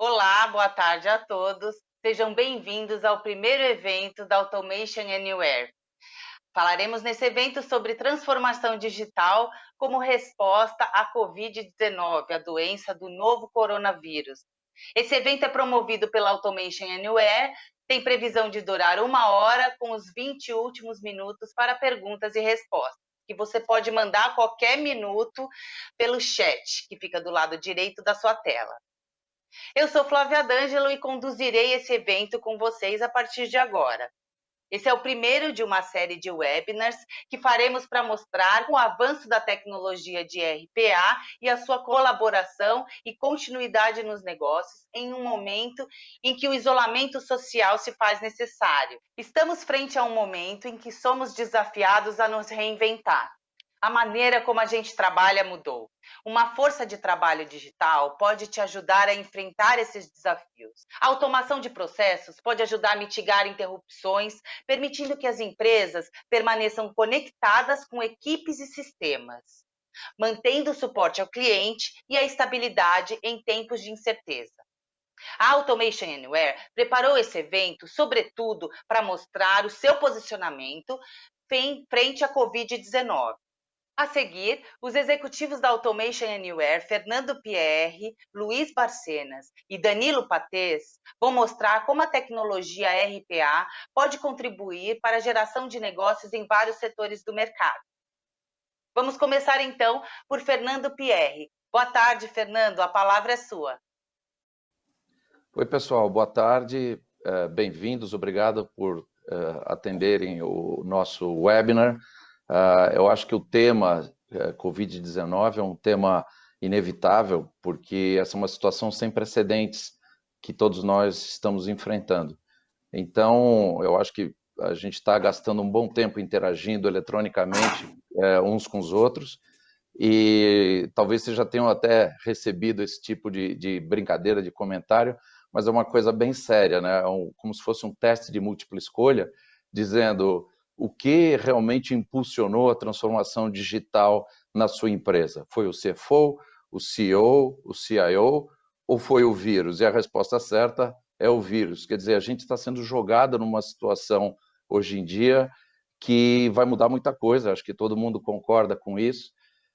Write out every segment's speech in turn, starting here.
Olá, boa tarde a todos. Sejam bem-vindos ao primeiro evento da Automation Anywhere. Falaremos nesse evento sobre transformação digital como resposta à Covid-19, a doença do novo coronavírus. Esse evento é promovido pela Automation Anywhere, tem previsão de durar 1 hora, com os 20 últimos minutos para perguntas e respostas, que você pode mandar a qualquer minuto pelo chat, que fica do lado direito da sua tela. Eu sou Flávia D'Angelo e conduzirei esse evento com vocês a partir de agora. Esse é o primeiro de uma série de webinars que faremos para mostrar o avanço da tecnologia de RPA e a sua colaboração e continuidade nos negócios em um momento em que o isolamento social se faz necessário. Estamos frente a um momento em que somos desafiados a nos reinventar. A maneira como a gente trabalha mudou. Uma força de trabalho digital pode te ajudar a enfrentar esses desafios. A automação de processos pode ajudar a mitigar interrupções, permitindo que as empresas permaneçam conectadas com equipes e sistemas, mantendo o suporte ao cliente e a estabilidade em tempos de incerteza. A Automation Anywhere preparou esse evento, sobretudo, para mostrar o seu posicionamento frente à Covid-19. A seguir, os executivos da Automation Anywhere, Fernando Pierre, Luiz Barcenas e Danilo Patês, vão mostrar como a tecnologia RPA pode contribuir para a geração de negócios em vários setores do mercado. Vamos começar então por Fernando Pierre. Boa tarde, Fernando, a palavra é sua. Oi, pessoal, boa tarde, bem-vindos, obrigado por atenderem o nosso webinar. Eu acho que o tema Covid-19 é um tema inevitável, porque essa é uma situação sem precedentes que todos nós estamos enfrentando. Então, eu acho que a gente está gastando um bom tempo interagindo eletronicamente uns com os outros, e talvez vocês já tenham até recebido esse tipo de brincadeira, de comentário, mas é uma coisa bem séria, né? Como se fosse um teste de múltipla escolha, dizendo o que realmente impulsionou a transformação digital na sua empresa. Foi o CFO, o CEO, o CIO, ou foi o vírus? E a resposta certa é o vírus. Quer dizer, a gente está sendo jogado numa situação hoje em dia que vai mudar muita coisa, acho que todo mundo concorda com isso,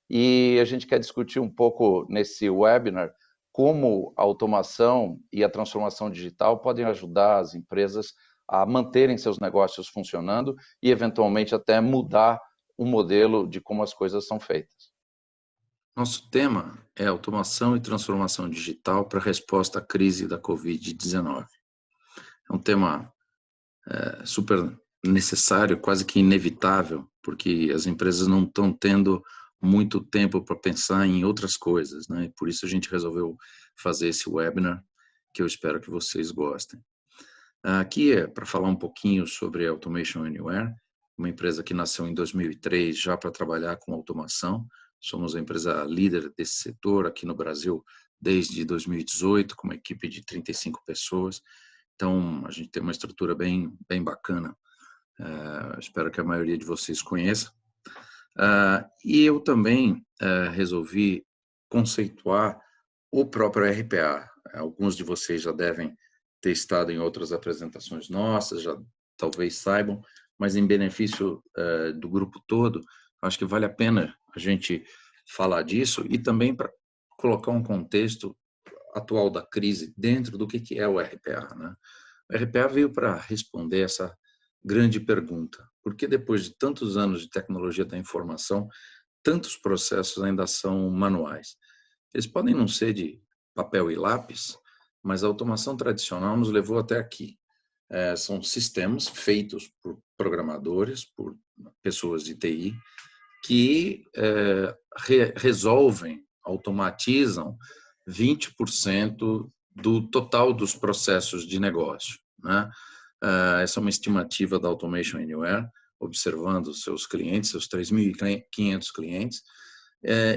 e a gente quer discutir um pouco nesse webinar como a automação e a transformação digital podem ajudar as empresas a manterem seus negócios funcionando e, eventualmente, até mudar o modelo de como as coisas são feitas. Nosso tema é automação e transformação digital para resposta à crise da Covid-19. É um tema super necessário, quase que inevitável, porque as empresas não estão tendo muito tempo para pensar em outras coisas, né? Por isso a gente resolveu fazer esse webinar, que eu espero que vocês gostem. Aqui é para falar um pouquinho sobre a Automation Anywhere, uma empresa que nasceu em 2003 já para trabalhar com automação. Somos a empresa líder desse setor aqui no Brasil desde 2018, com uma equipe de 35 pessoas. Então, a gente tem uma estrutura bem bacana. Espero que a maioria de vocês conheça. E eu também resolvi conceituar o próprio RPA. Alguns de vocês já devem ter estado em outras apresentações nossas, já talvez saibam, mas em benefício do grupo todo, acho que vale a pena a gente falar disso e também para colocar um contexto atual da crise dentro do que é o RPA, né? O RPA veio para responder essa grande pergunta: por que depois de tantos anos de tecnologia da informação, tantos processos ainda são manuais? Eles podem não ser de papel e lápis, mas a automação tradicional nos levou até aqui. São sistemas feitos por programadores, por pessoas de TI, que resolvem, automatizam 20% do total dos processos de negócio, né? Essa é uma estimativa da Automation Anywhere, observando seus clientes, seus 3.500 clientes,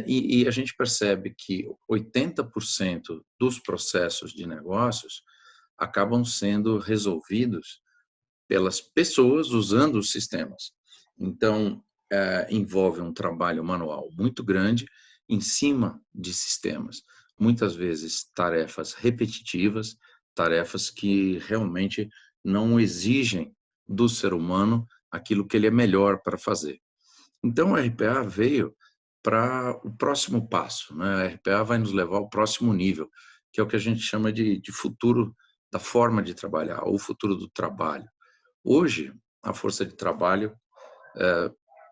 e a gente percebe que 80% dos processos de negócios acabam sendo resolvidos pelas pessoas usando os sistemas. Então, envolve um trabalho manual muito grande em cima de sistemas. muitas vezes tarefas repetitivas, tarefas que realmente não exigem do ser humano aquilo que ele é melhor para fazer. Então, o RPA veio para o próximo passo, né? A RPA vai nos levar ao próximo nível, que é o que a gente chama de futuro da forma de trabalhar, ou futuro do trabalho. Hoje, a força de trabalho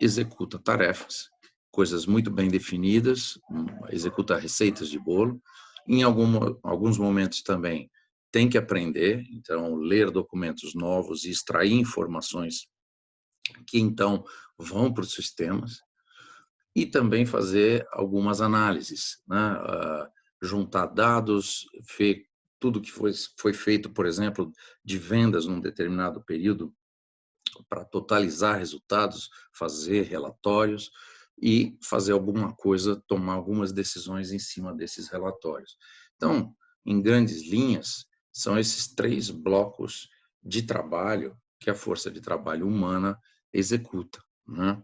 executa tarefas, coisas muito bem definidas, executa receitas de bolo. Em alguns momentos também tem que aprender, então, ler documentos novos e extrair informações que então vão para os sistemas e também fazer algumas análises, né? Juntar dados, ver tudo que foi feito, por exemplo, de vendas num determinado período, para totalizar resultados, fazer relatórios e fazer alguma coisa, tomar algumas decisões em cima desses relatórios. Então, em grandes linhas, são esses 3 blocos de trabalho que a força de trabalho humana executa, né?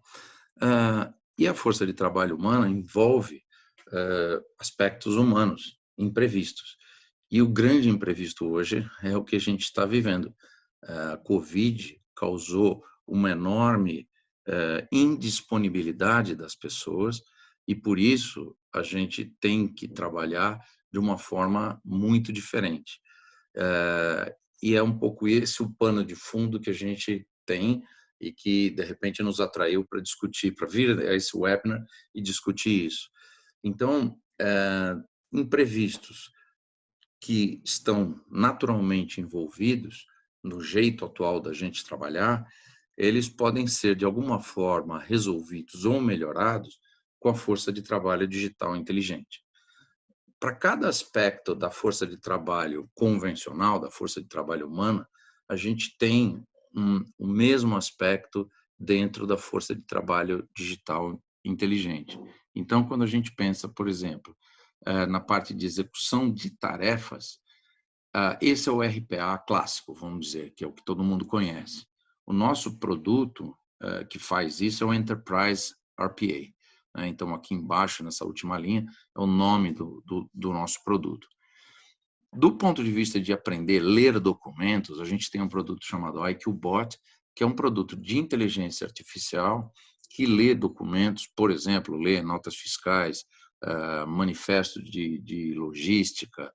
E a força de trabalho humana envolve aspectos humanos, imprevistos. E o grande imprevisto hoje é o que a gente está vivendo. A Covid causou uma enorme indisponibilidade das pessoas e, por isso, a gente tem que trabalhar de uma forma muito diferente. E é um pouco esse o pano de fundo que a gente tem e que, de repente, nos atraiu para discutir, para vir a esse webinar e discutir isso. Então, imprevistos que estão naturalmente envolvidos no jeito atual da gente trabalhar, eles podem ser, de alguma forma, resolvidos ou melhorados com a força de trabalho digital inteligente. Para cada aspecto da força de trabalho convencional, da força de trabalho humana, a gente tem o mesmo aspecto dentro da força de trabalho digital inteligente. Então, quando a gente pensa, por exemplo, na parte de execução de tarefas, esse é o RPA clássico, vamos dizer, que é o que todo mundo conhece. O nosso produto que faz isso é o Enterprise RPA. Então, aqui embaixo, nessa última linha, é o nome do nosso produto. Do ponto de vista de aprender a ler documentos, a gente tem um produto chamado IQBot, que é um produto de inteligência artificial que lê documentos, por exemplo, lê notas fiscais, manifesto de logística,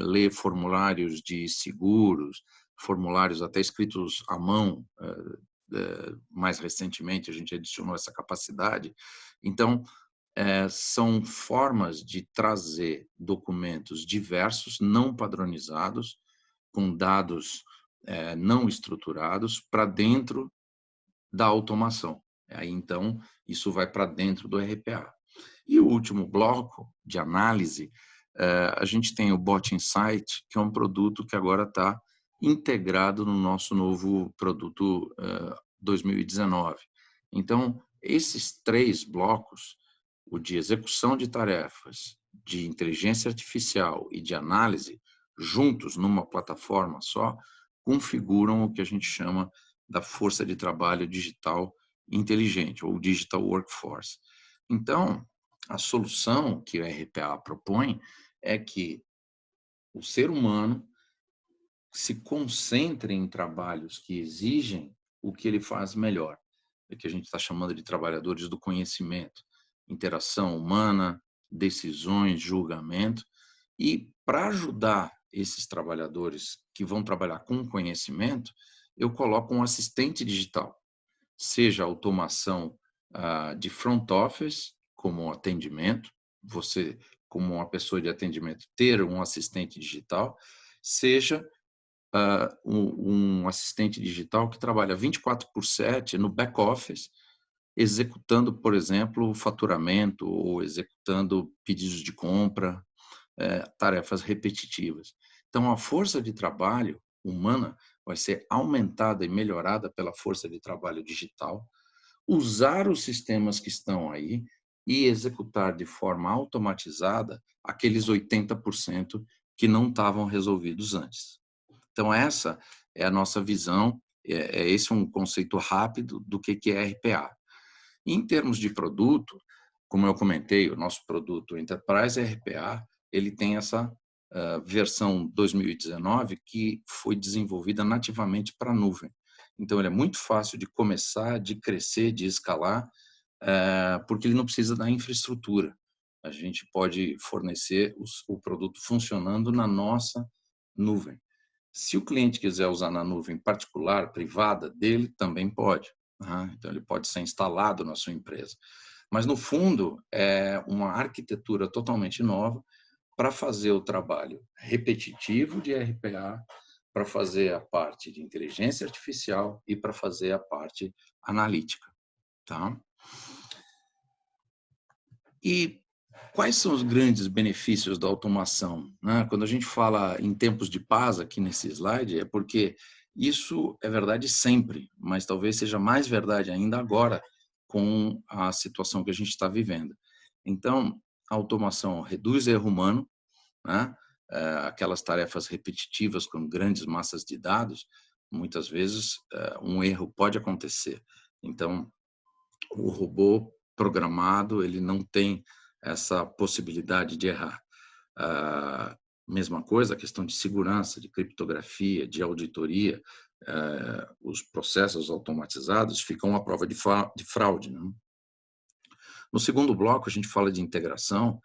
ler formulários de seguros, formulários até escritos à mão. Mais recentemente, a gente adicionou essa capacidade. Então, são formas de trazer documentos diversos, não padronizados, com dados não estruturados, para dentro da automação. Aí, então, isso vai para dentro do RPA. E o último bloco de análise, a gente tem o Bot Insight, que é um produto que agora está integrado no nosso novo produto 2019. Então, esses 3 blocos, o de execução de tarefas, de inteligência artificial e de análise, juntos numa plataforma só, configuram o que a gente chama da força de trabalho digital inteligente, ou Digital Workforce. Então, a solução que o RPA propõe é que o ser humano se concentre em trabalhos que exigem o que ele faz melhor, é que a gente está chamando de trabalhadores do conhecimento, interação humana, decisões, julgamento, e para ajudar esses trabalhadores que vão trabalhar com conhecimento, eu coloco um assistente digital, seja automação de front office, como atendimento, você, como uma pessoa de atendimento, ter um assistente digital, seja um assistente digital que trabalha 24/7 no back-office, executando, por exemplo, o faturamento ou executando pedidos de compra, tarefas repetitivas. Então, a força de trabalho humana vai ser aumentada e melhorada pela força de trabalho digital, usar os sistemas que estão aí e executar de forma automatizada aqueles 80% que não estavam resolvidos antes. Então, essa é a nossa visão, esse um conceito rápido do que é RPA. Em termos de produto, como eu comentei, o nosso produto Enterprise RPA ele tem essa versão 2019 que foi desenvolvida nativamente para a nuvem. Então, ele é muito fácil de começar, de crescer, de escalar, porque ele não precisa da infraestrutura. A gente pode fornecer o produto funcionando na nossa nuvem. Se o cliente quiser usar na nuvem particular, privada dele, também pode. Né? Então, ele pode ser instalado na sua empresa. Mas, no fundo, é uma arquitetura totalmente nova para fazer o trabalho repetitivo de RPA, para fazer a parte de inteligência artificial e para fazer a parte analítica. Tá? E quais são os grandes benefícios da automação? Né? Quando a gente fala em tempos de paz aqui nesse slide, é porque isso é verdade sempre, mas talvez seja mais verdade ainda agora com a situação que a gente está vivendo. Então, a automação reduz erro humano, né? Aquelas tarefas repetitivas com grandes massas de dados, muitas vezes um erro pode acontecer. Então, o robô programado, ele não tem essa possibilidade de errar. Mesma coisa, a questão de segurança, de criptografia, de auditoria, os processos automatizados ficam à prova de fraude. Né? No segundo bloco, a gente fala de integração.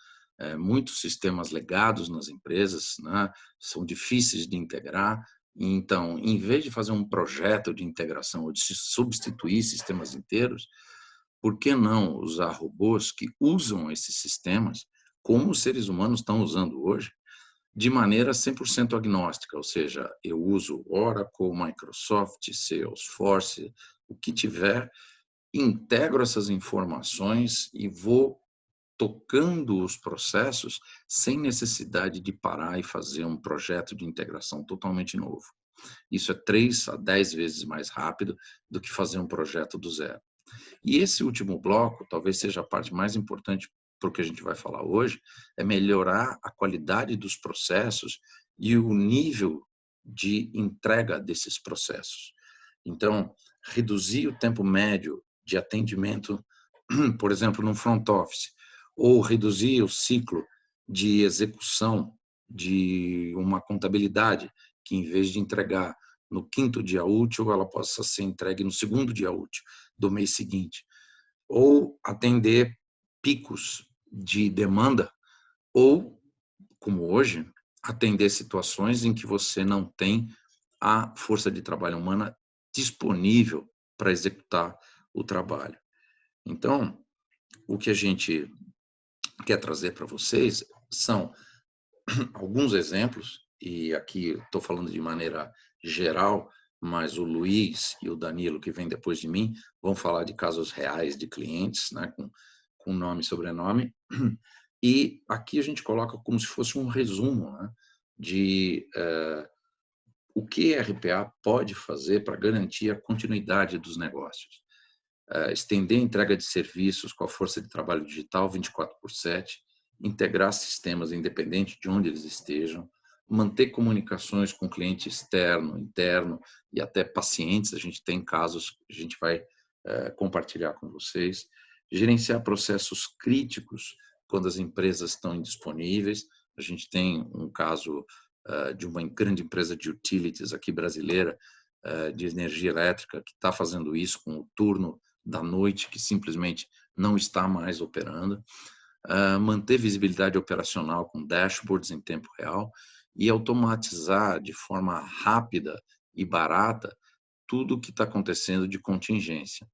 Muitos sistemas legados nas empresas, né, são difíceis de integrar. Então, em vez de fazer um projeto de integração ou de substituir sistemas inteiros, por que não usar robôs que usam esses sistemas, como os seres humanos estão usando hoje, de maneira 100% agnóstica, ou seja, eu uso Oracle, Microsoft, Salesforce, o que tiver, integro essas informações e vou tocando os processos sem necessidade de parar e fazer um projeto de integração totalmente novo. Isso é 3 a 10 vezes mais rápido do que fazer um projeto do zero. E esse último bloco, talvez seja a parte mais importante para o que a gente vai falar hoje, é melhorar a qualidade dos processos e o nível de entrega desses processos. Então, reduzir o tempo médio de atendimento, por exemplo, no front office, ou reduzir o ciclo de execução de uma contabilidade, que em vez de entregar no 5º dia útil, ela possa ser entregue no 2º dia útil do mês seguinte, ou atender picos de demanda, ou, como hoje, atender situações em que você não tem a força de trabalho humana disponível para executar o trabalho. Então, o que a gente quer trazer para vocês são alguns exemplos, e aqui estou falando de maneira geral, mas o Luiz e o Danilo, que vem depois de mim, vão falar de casos reais de clientes, né, com nome e sobrenome. E aqui a gente coloca como se fosse um resumo, né, de o que a RPA pode fazer para garantir a continuidade dos negócios. Estender a entrega de serviços com a força de trabalho digital 24/7, integrar sistemas independente de onde eles estejam, manter comunicações com cliente externo, interno e até pacientes. A gente tem casos que a gente vai compartilhar com vocês. Gerenciar processos críticos quando as empresas estão indisponíveis. A gente tem um caso de uma grande empresa de utilities aqui brasileira, de energia elétrica, que está fazendo isso com o turno da noite, que simplesmente não está mais operando. Manter visibilidade operacional com dashboards em tempo real e automatizar de forma rápida e barata tudo o que está acontecendo de contingência.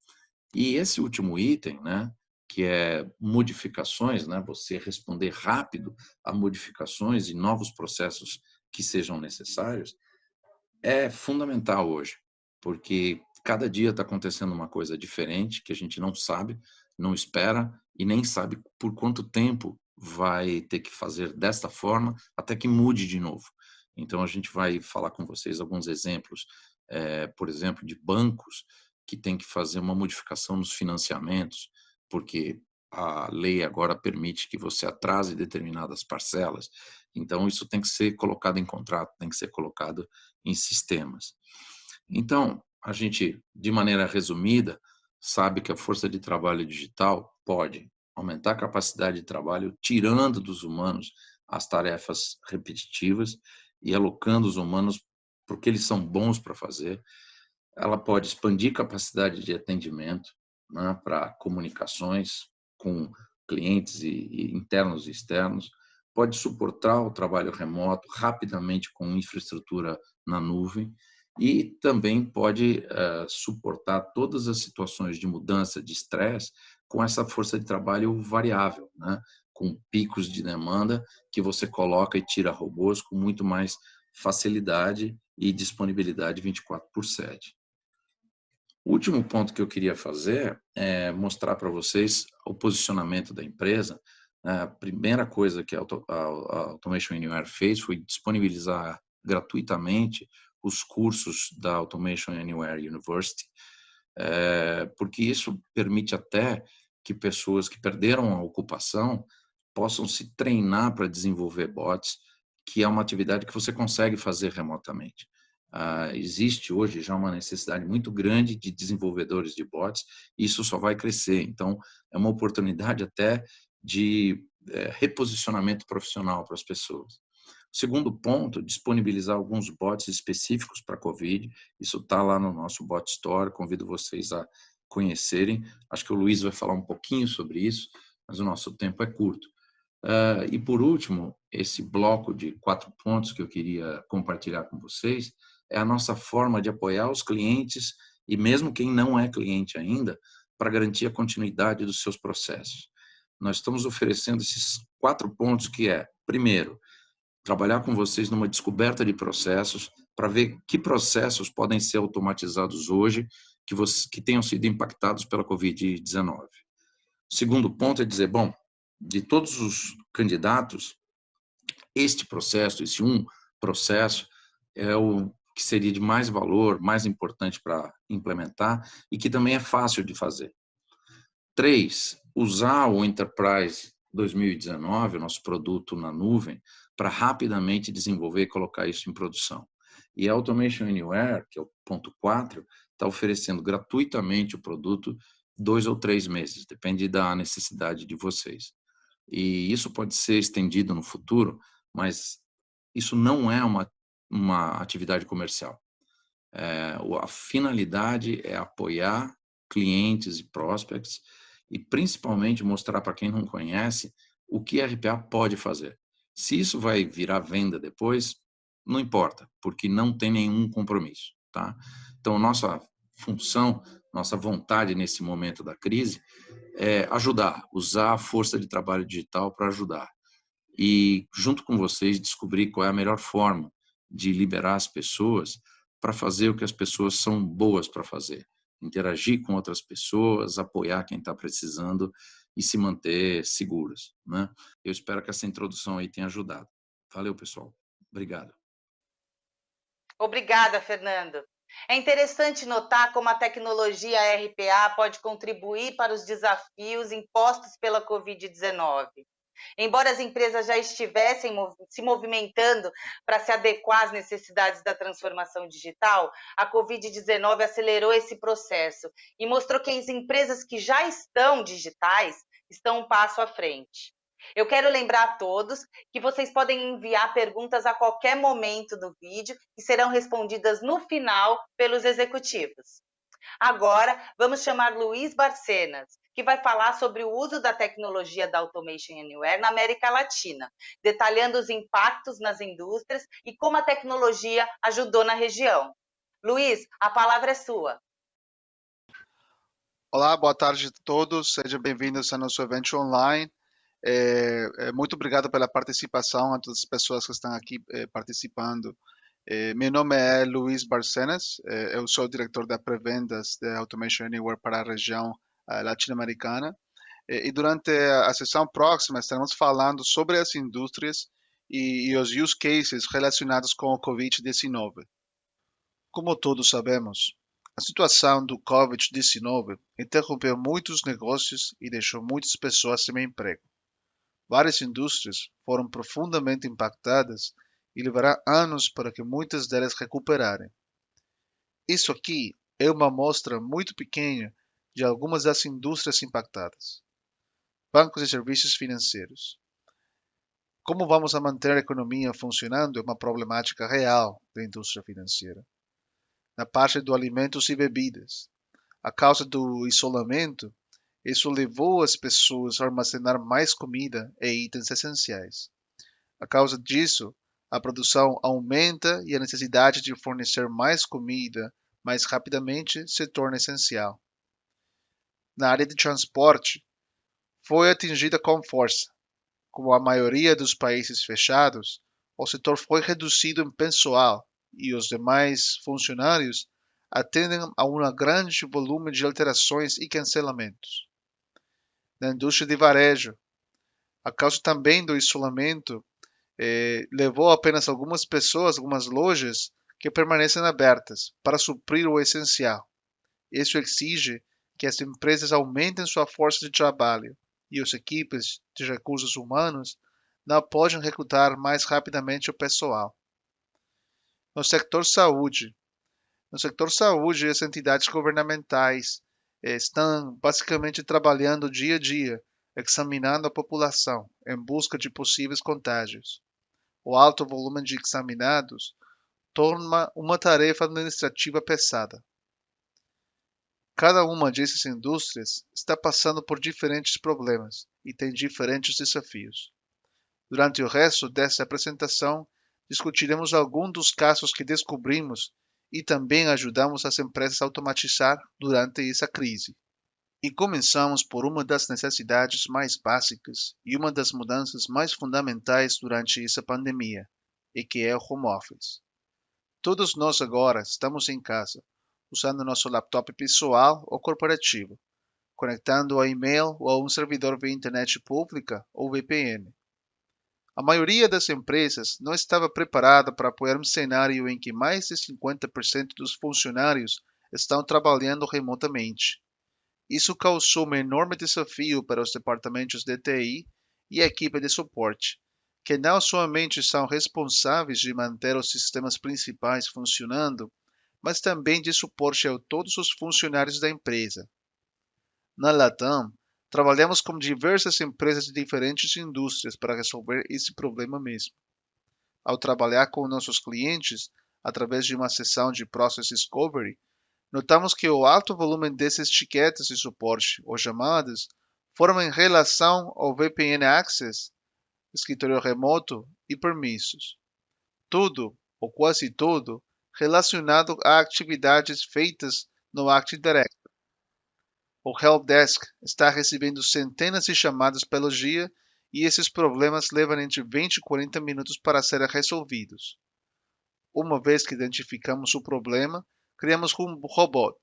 E esse último item, né, que é modificações, né, você responder rápido a modificações e novos processos que sejam necessários, é fundamental hoje, porque cada dia está acontecendo uma coisa diferente que a gente não sabe, não espera e nem sabe por quanto tempo vai ter que fazer desta forma até que mude de novo. Então, a gente vai falar com vocês alguns exemplos, por exemplo, de bancos que têm que fazer uma modificação nos financiamentos, porque a lei agora permite que você atrase determinadas parcelas. Então, isso tem que ser colocado em contrato, tem que ser colocado em sistemas. Então, a gente, de maneira resumida, sabe que a força de trabalho digital pode aumentar a capacidade de trabalho, tirando dos humanos as tarefas repetitivas e alocando os humanos porque eles são bons para fazer. Ela pode expandir capacidade de atendimento, né, para comunicações com clientes e internos e externos, pode suportar o trabalho remoto rapidamente com infraestrutura na nuvem e também pode suportar todas as situações de mudança, de estresse, com essa força de trabalho variável, né, com picos de demanda que você coloca e tira robôs com muito mais facilidade e disponibilidade 24/7. O último ponto que eu queria fazer é mostrar para vocês o posicionamento da empresa. A primeira coisa que a Automation Anywhere fez foi disponibilizar gratuitamente os cursos da Automation Anywhere University, porque isso permite até que pessoas que perderam a ocupação possam se treinar para desenvolver bots, que é uma atividade que você consegue fazer remotamente. Existe hoje já uma necessidade muito grande de desenvolvedores de bots, e isso só vai crescer. Então, é uma oportunidade até de reposicionamento profissional para as pessoas. O segundo ponto, disponibilizar alguns bots específicos para a COVID. Isso está lá no nosso Bot Store, convido vocês a conhecerem. Acho que o Luiz vai falar um pouquinho sobre isso, mas o nosso tempo é curto. E por último, esse bloco de 4 pontos que eu queria compartilhar com vocês é a nossa forma de apoiar os clientes e mesmo quem não é cliente ainda, para garantir a continuidade dos seus processos. Nós estamos oferecendo esses 4 pontos que é, primeiro, trabalhar com vocês numa descoberta de processos para ver que processos podem ser automatizados hoje que tenham sido impactados pela Covid-19. O segundo ponto é dizer, bom, de todos os candidatos, este processo, esse processo, é o que seria de mais valor, mais importante para implementar e que também é fácil de fazer. 3, usar o Enterprise 2019, o nosso produto na nuvem, para rapidamente desenvolver e colocar isso em produção. E a Automation Anywhere, que é o ponto 4, está oferecendo gratuitamente o produto 2 ou 3 meses, depende da necessidade de vocês. E isso pode ser estendido no futuro, mas isso não é uma atividade comercial. A finalidade é apoiar clientes e prospects e principalmente mostrar para quem não conhece o que a RPA pode fazer. Se isso vai virar venda depois, não importa, porque não tem nenhum compromisso, tá? Então, nossa função, nossa vontade nesse momento da crise é ajudar, usar a força de trabalho digital para ajudar. E, junto com vocês, descobrir qual é a melhor forma de liberar as pessoas para fazer o que as pessoas são boas para fazer. Interagir com outras pessoas, apoiar quem está precisando e se manter seguras, né? Eu espero que essa introdução aí tenha ajudado. Valeu, pessoal. Obrigado. Obrigada, Fernando. É interessante notar como a tecnologia RPA pode contribuir para os desafios impostos pela Covid-19. Embora as empresas já estivessem se movimentando para se adequar às necessidades da transformação digital, a Covid-19 acelerou esse processo e mostrou que as empresas que já estão digitais estão um passo à frente. Eu quero lembrar a todos que vocês podem enviar perguntas a qualquer momento do vídeo e serão respondidas no final pelos executivos. Agora, vamos chamar Luiz Barcenas, que vai falar sobre o uso da tecnologia da Automation Anywhere na América Latina, detalhando os impactos nas indústrias e como a tecnologia ajudou na região. Luiz, a palavra é sua. Olá, boa tarde a todos, sejam bem-vindos ao nosso evento online. Muito obrigado pela participação, a todas as pessoas que estão aqui participando. Meu nome é Luiz Barcenas, eu sou o diretor da pré-vendas da Automation Anywhere para a região latino-americana. E durante a sessão próxima estaremos falando sobre as indústrias e os use cases relacionados com o Covid-19. Como todos sabemos, a situação do Covid-19 interrompeu muitos negócios e deixou muitas pessoas sem emprego. Várias indústrias foram profundamente impactadas e levará anos para que muitas delas recuperarem. Isso aqui é uma amostra muito pequena de algumas das indústrias impactadas. Bancos e serviços financeiros, Como vamos a manter a economia funcionando é uma problemática real da indústria financeira. Na parte do alimentos e bebidas, a causa do isolamento, isso levou as pessoas a armazenar mais comida e itens essenciais. A causa disso, a produção aumenta e a necessidade de fornecer mais comida mais rapidamente se torna essencial. Na área de transporte, foi atingida com força. Como a maioria dos países fechados, o setor foi reduzido em pessoal e os demais funcionários atendem a um grande volume de alterações e cancelamentos. Na indústria de varejo, a causa também do isolamento levou apenas algumas pessoas, algumas lojas, que permanecem abertas para suprir o essencial. Isso exige que as empresas aumentem sua força de trabalho e as equipes de recursos humanos não podem recrutar mais rapidamente o pessoal. No sector saúde, as entidades governamentais estão basicamente trabalhando dia a dia, examinando a população em busca de possíveis contágios. O alto volume de examinados torna uma tarefa administrativa pesada. Cada uma dessas indústrias está passando por diferentes problemas e tem diferentes desafios. Durante o resto desta apresentação, discutiremos alguns dos casos que descobrimos e também ajudamos as empresas a automatizar durante essa crise. E começamos por uma das necessidades mais básicas e uma das mudanças mais fundamentais durante essa pandemia, e que é o home office. Todos nós agora estamos em casa, usando nosso laptop pessoal ou corporativo, conectando a e-mail ou a um servidor via internet pública ou VPN. A maioria das empresas não estava preparada para apoiar um cenário em que mais de 50% dos funcionários estão trabalhando remotamente. Isso causou um enorme desafio para os departamentos de TI e a equipe de suporte, que não somente são responsáveis de manter os sistemas principais funcionando, mas também de suporte a todos os funcionários da empresa. Na Latam, trabalhamos com diversas empresas de diferentes indústrias para resolver esse problema mesmo. Ao trabalhar com nossos clientes, através de uma sessão de Process Discovery, notamos que o alto volume dessas etiquetas de suporte ou chamadas foram em relação ao VPN Access, escritório remoto e permissos. Tudo, ou quase tudo, relacionado a atividades feitas no Active Directory. O Helpdesk está recebendo centenas de chamadas pelo dia e esses problemas levam entre 20 e 40 minutos para serem resolvidos. Uma vez que identificamos o problema, criamos um robô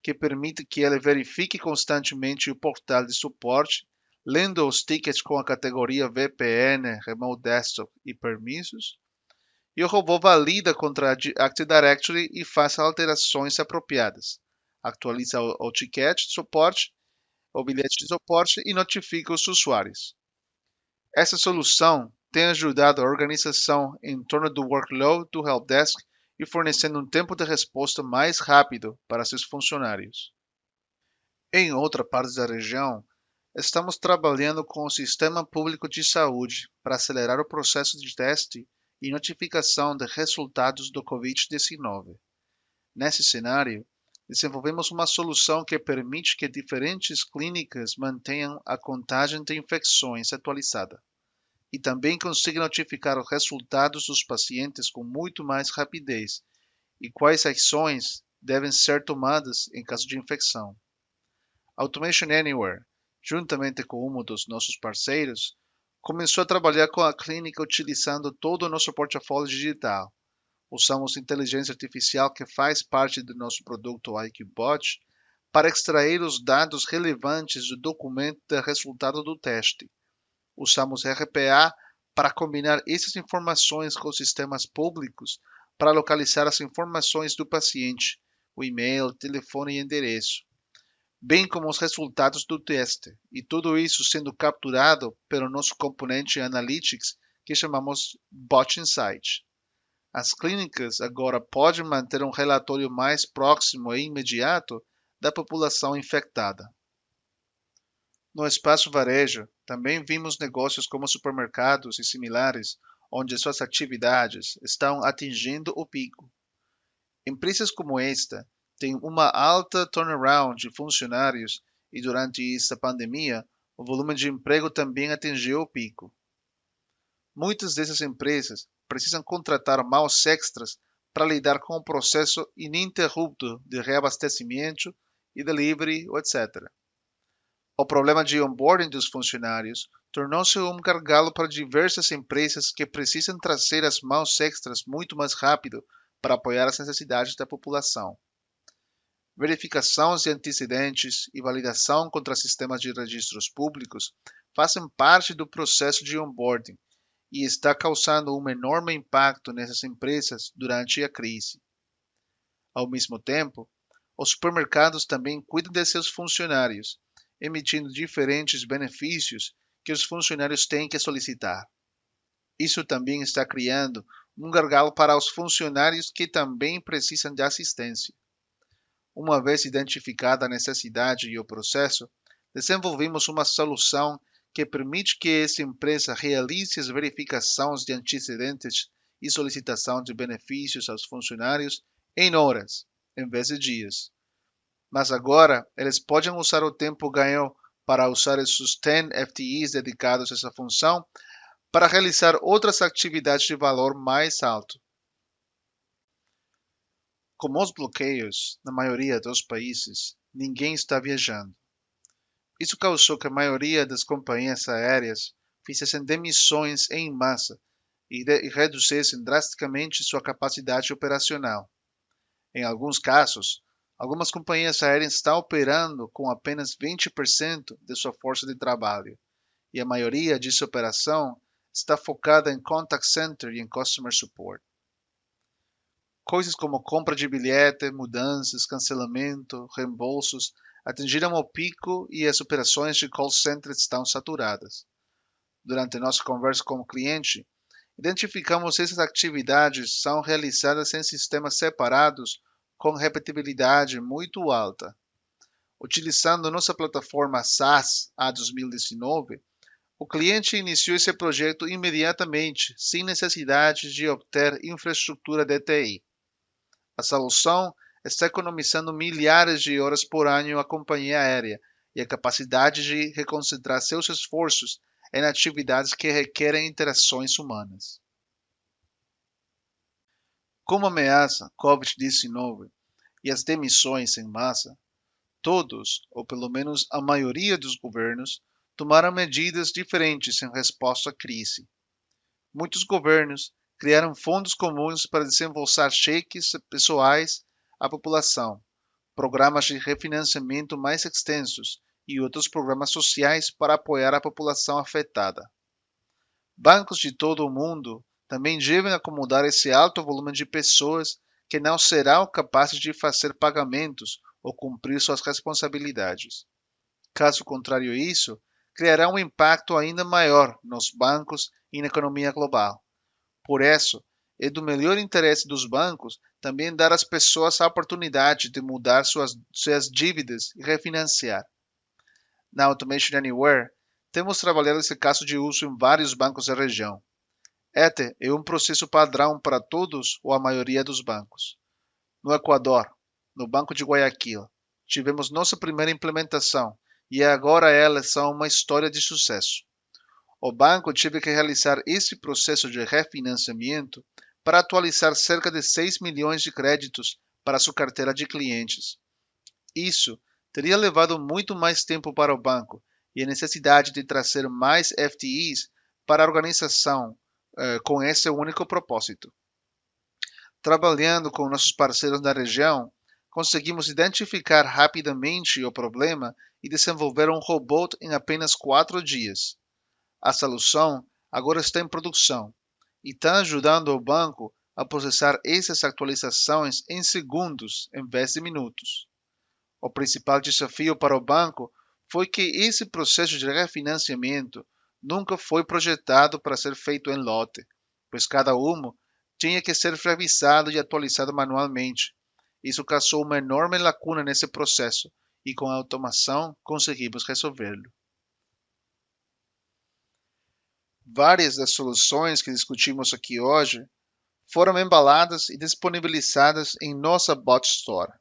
que permite que ele verifique constantemente o portal de suporte, lendo os tickets com a categoria VPN, Remote Desktop e permissos, e o robô valida contra a Active Directory e faz alterações apropriadas. Atualiza o ticket de suporte, o bilhete de suporte e notifica os usuários. Essa solução tem ajudado a organização em torno do workload do Helpdesk e fornecendo um tempo de resposta mais rápido para seus funcionários. Em outra parte da região, estamos trabalhando com o Sistema Público de Saúde para acelerar o processo de teste e notificação de resultados do Covid-19. Nesse cenário, desenvolvemos uma solução que permite que diferentes clínicas mantenham a contagem de infecções atualizada e também consiga notificar os resultados dos pacientes com muito mais rapidez e quais ações devem ser tomadas em caso de infecção. Automation Anywhere, juntamente com um dos nossos parceiros, começou a trabalhar com a clínica utilizando todo o nosso portfólio digital. Usamos inteligência artificial que faz parte do nosso produto IQBot para extrair os dados relevantes do documento de resultado do teste. Usamos RPA para combinar essas informações com sistemas públicos para localizar as informações do paciente, o e-mail, telefone e endereço, bem como os resultados do teste, e tudo isso sendo capturado pelo nosso componente Analytics, que chamamos Bot Insight. As clínicas agora podem manter um relatório mais próximo e imediato da população infectada. No espaço varejo, também vimos negócios como supermercados e similares, onde suas atividades estão atingindo o pico. Empresas como esta têm uma alta turnaround de funcionários e durante esta pandemia, o volume de emprego também atingiu o pico. Muitas dessas empresas precisam contratar mãos extras para lidar com o processo ininterrupto de reabastecimento e delivery, etc. O problema de onboarding dos funcionários tornou-se um gargalo para diversas empresas que precisam trazer as mãos extras muito mais rápido para apoiar as necessidades da população. Verificações de antecedentes e validação contra sistemas de registros públicos fazem parte do processo de onboarding e está causando um enorme impacto nessas empresas durante a crise. Ao mesmo tempo, os supermercados também cuidam de seus funcionários, emitindo diferentes benefícios que os funcionários têm que solicitar. Isso também está criando um gargalo para os funcionários que também precisam de assistência. Uma vez identificada a necessidade e o processo, desenvolvemos uma solução que permite que essa empresa realize as verificações de antecedentes e solicitação de benefícios aos funcionários em horas, em vez de dias. Mas agora, eles podem usar o tempo ganho para usar esses 10 FTEs dedicados a essa função para realizar outras atividades de valor mais alto. Com os bloqueios na maioria dos países, ninguém está viajando. Isso causou que a maioria das companhias aéreas fizessem demissões em massa e reduzissem drasticamente sua capacidade operacional. Em alguns casos, algumas companhias aéreas estão operando com apenas 20% de sua força de trabalho, e a maioria dessa operação está focada em contact center e em customer support. Coisas como compra de bilhete, mudanças, cancelamento, reembolsos atingiram o pico e as operações de call center estão saturadas. Durante nossa conversa com o cliente, identificamos que essas atividades são realizadas em sistemas separados com repetibilidade muito alta. Utilizando nossa plataforma SaaS a 2019, o cliente iniciou esse projeto imediatamente, sem necessidade de obter infraestrutura de TI. A solução está economizando milhares de horas por ano à companhia aérea e a capacidade de reconcentrar seus esforços em atividades que requerem interações humanas. Como ameaça COVID-19 e as demissões em massa, todos, ou pelo menos a maioria dos governos, tomaram medidas diferentes em resposta à crise. Muitos governos criaram fundos comuns para desembolsar cheques pessoais à população, programas de refinanciamento mais extensos e outros programas sociais para apoiar a população afetada. Bancos de todo o mundo também devem acomodar esse alto volume de pessoas que não serão capazes de fazer pagamentos ou cumprir suas responsabilidades. Caso contrário a isso, criará um impacto ainda maior nos bancos e na economia global. Por isso, é do melhor interesse dos bancos também dar às pessoas a oportunidade de mudar suas dívidas e refinanciar. Na Automation Anywhere, temos trabalhado esse caso de uso em vários bancos da região. Este é um processo padrão para todos ou a maioria dos bancos. No Equador, no Banco de Guayaquil, tivemos nossa primeira implementação e agora elas são uma história de sucesso. O banco teve que realizar esse processo de refinanciamento para atualizar cerca de 6 milhões de créditos para sua carteira de clientes. Isso teria levado muito mais tempo para o banco e a necessidade de trazer mais FTEs para a organização com esse único propósito. Trabalhando com nossos parceiros da região, conseguimos identificar rapidamente o problema e desenvolver um robô em apenas 4 dias. A solução agora está em produção e está ajudando o banco a processar essas atualizações em segundos em vez de minutos. O principal desafio para o banco foi que esse processo de refinanciamento nunca foi projetado para ser feito em lote, pois cada um tinha que ser revisado e atualizado manualmente. Isso causou uma enorme lacuna nesse processo e com a automação conseguimos resolvê-lo. Várias das soluções que discutimos aqui hoje foram embaladas e disponibilizadas em nossa Bot Store.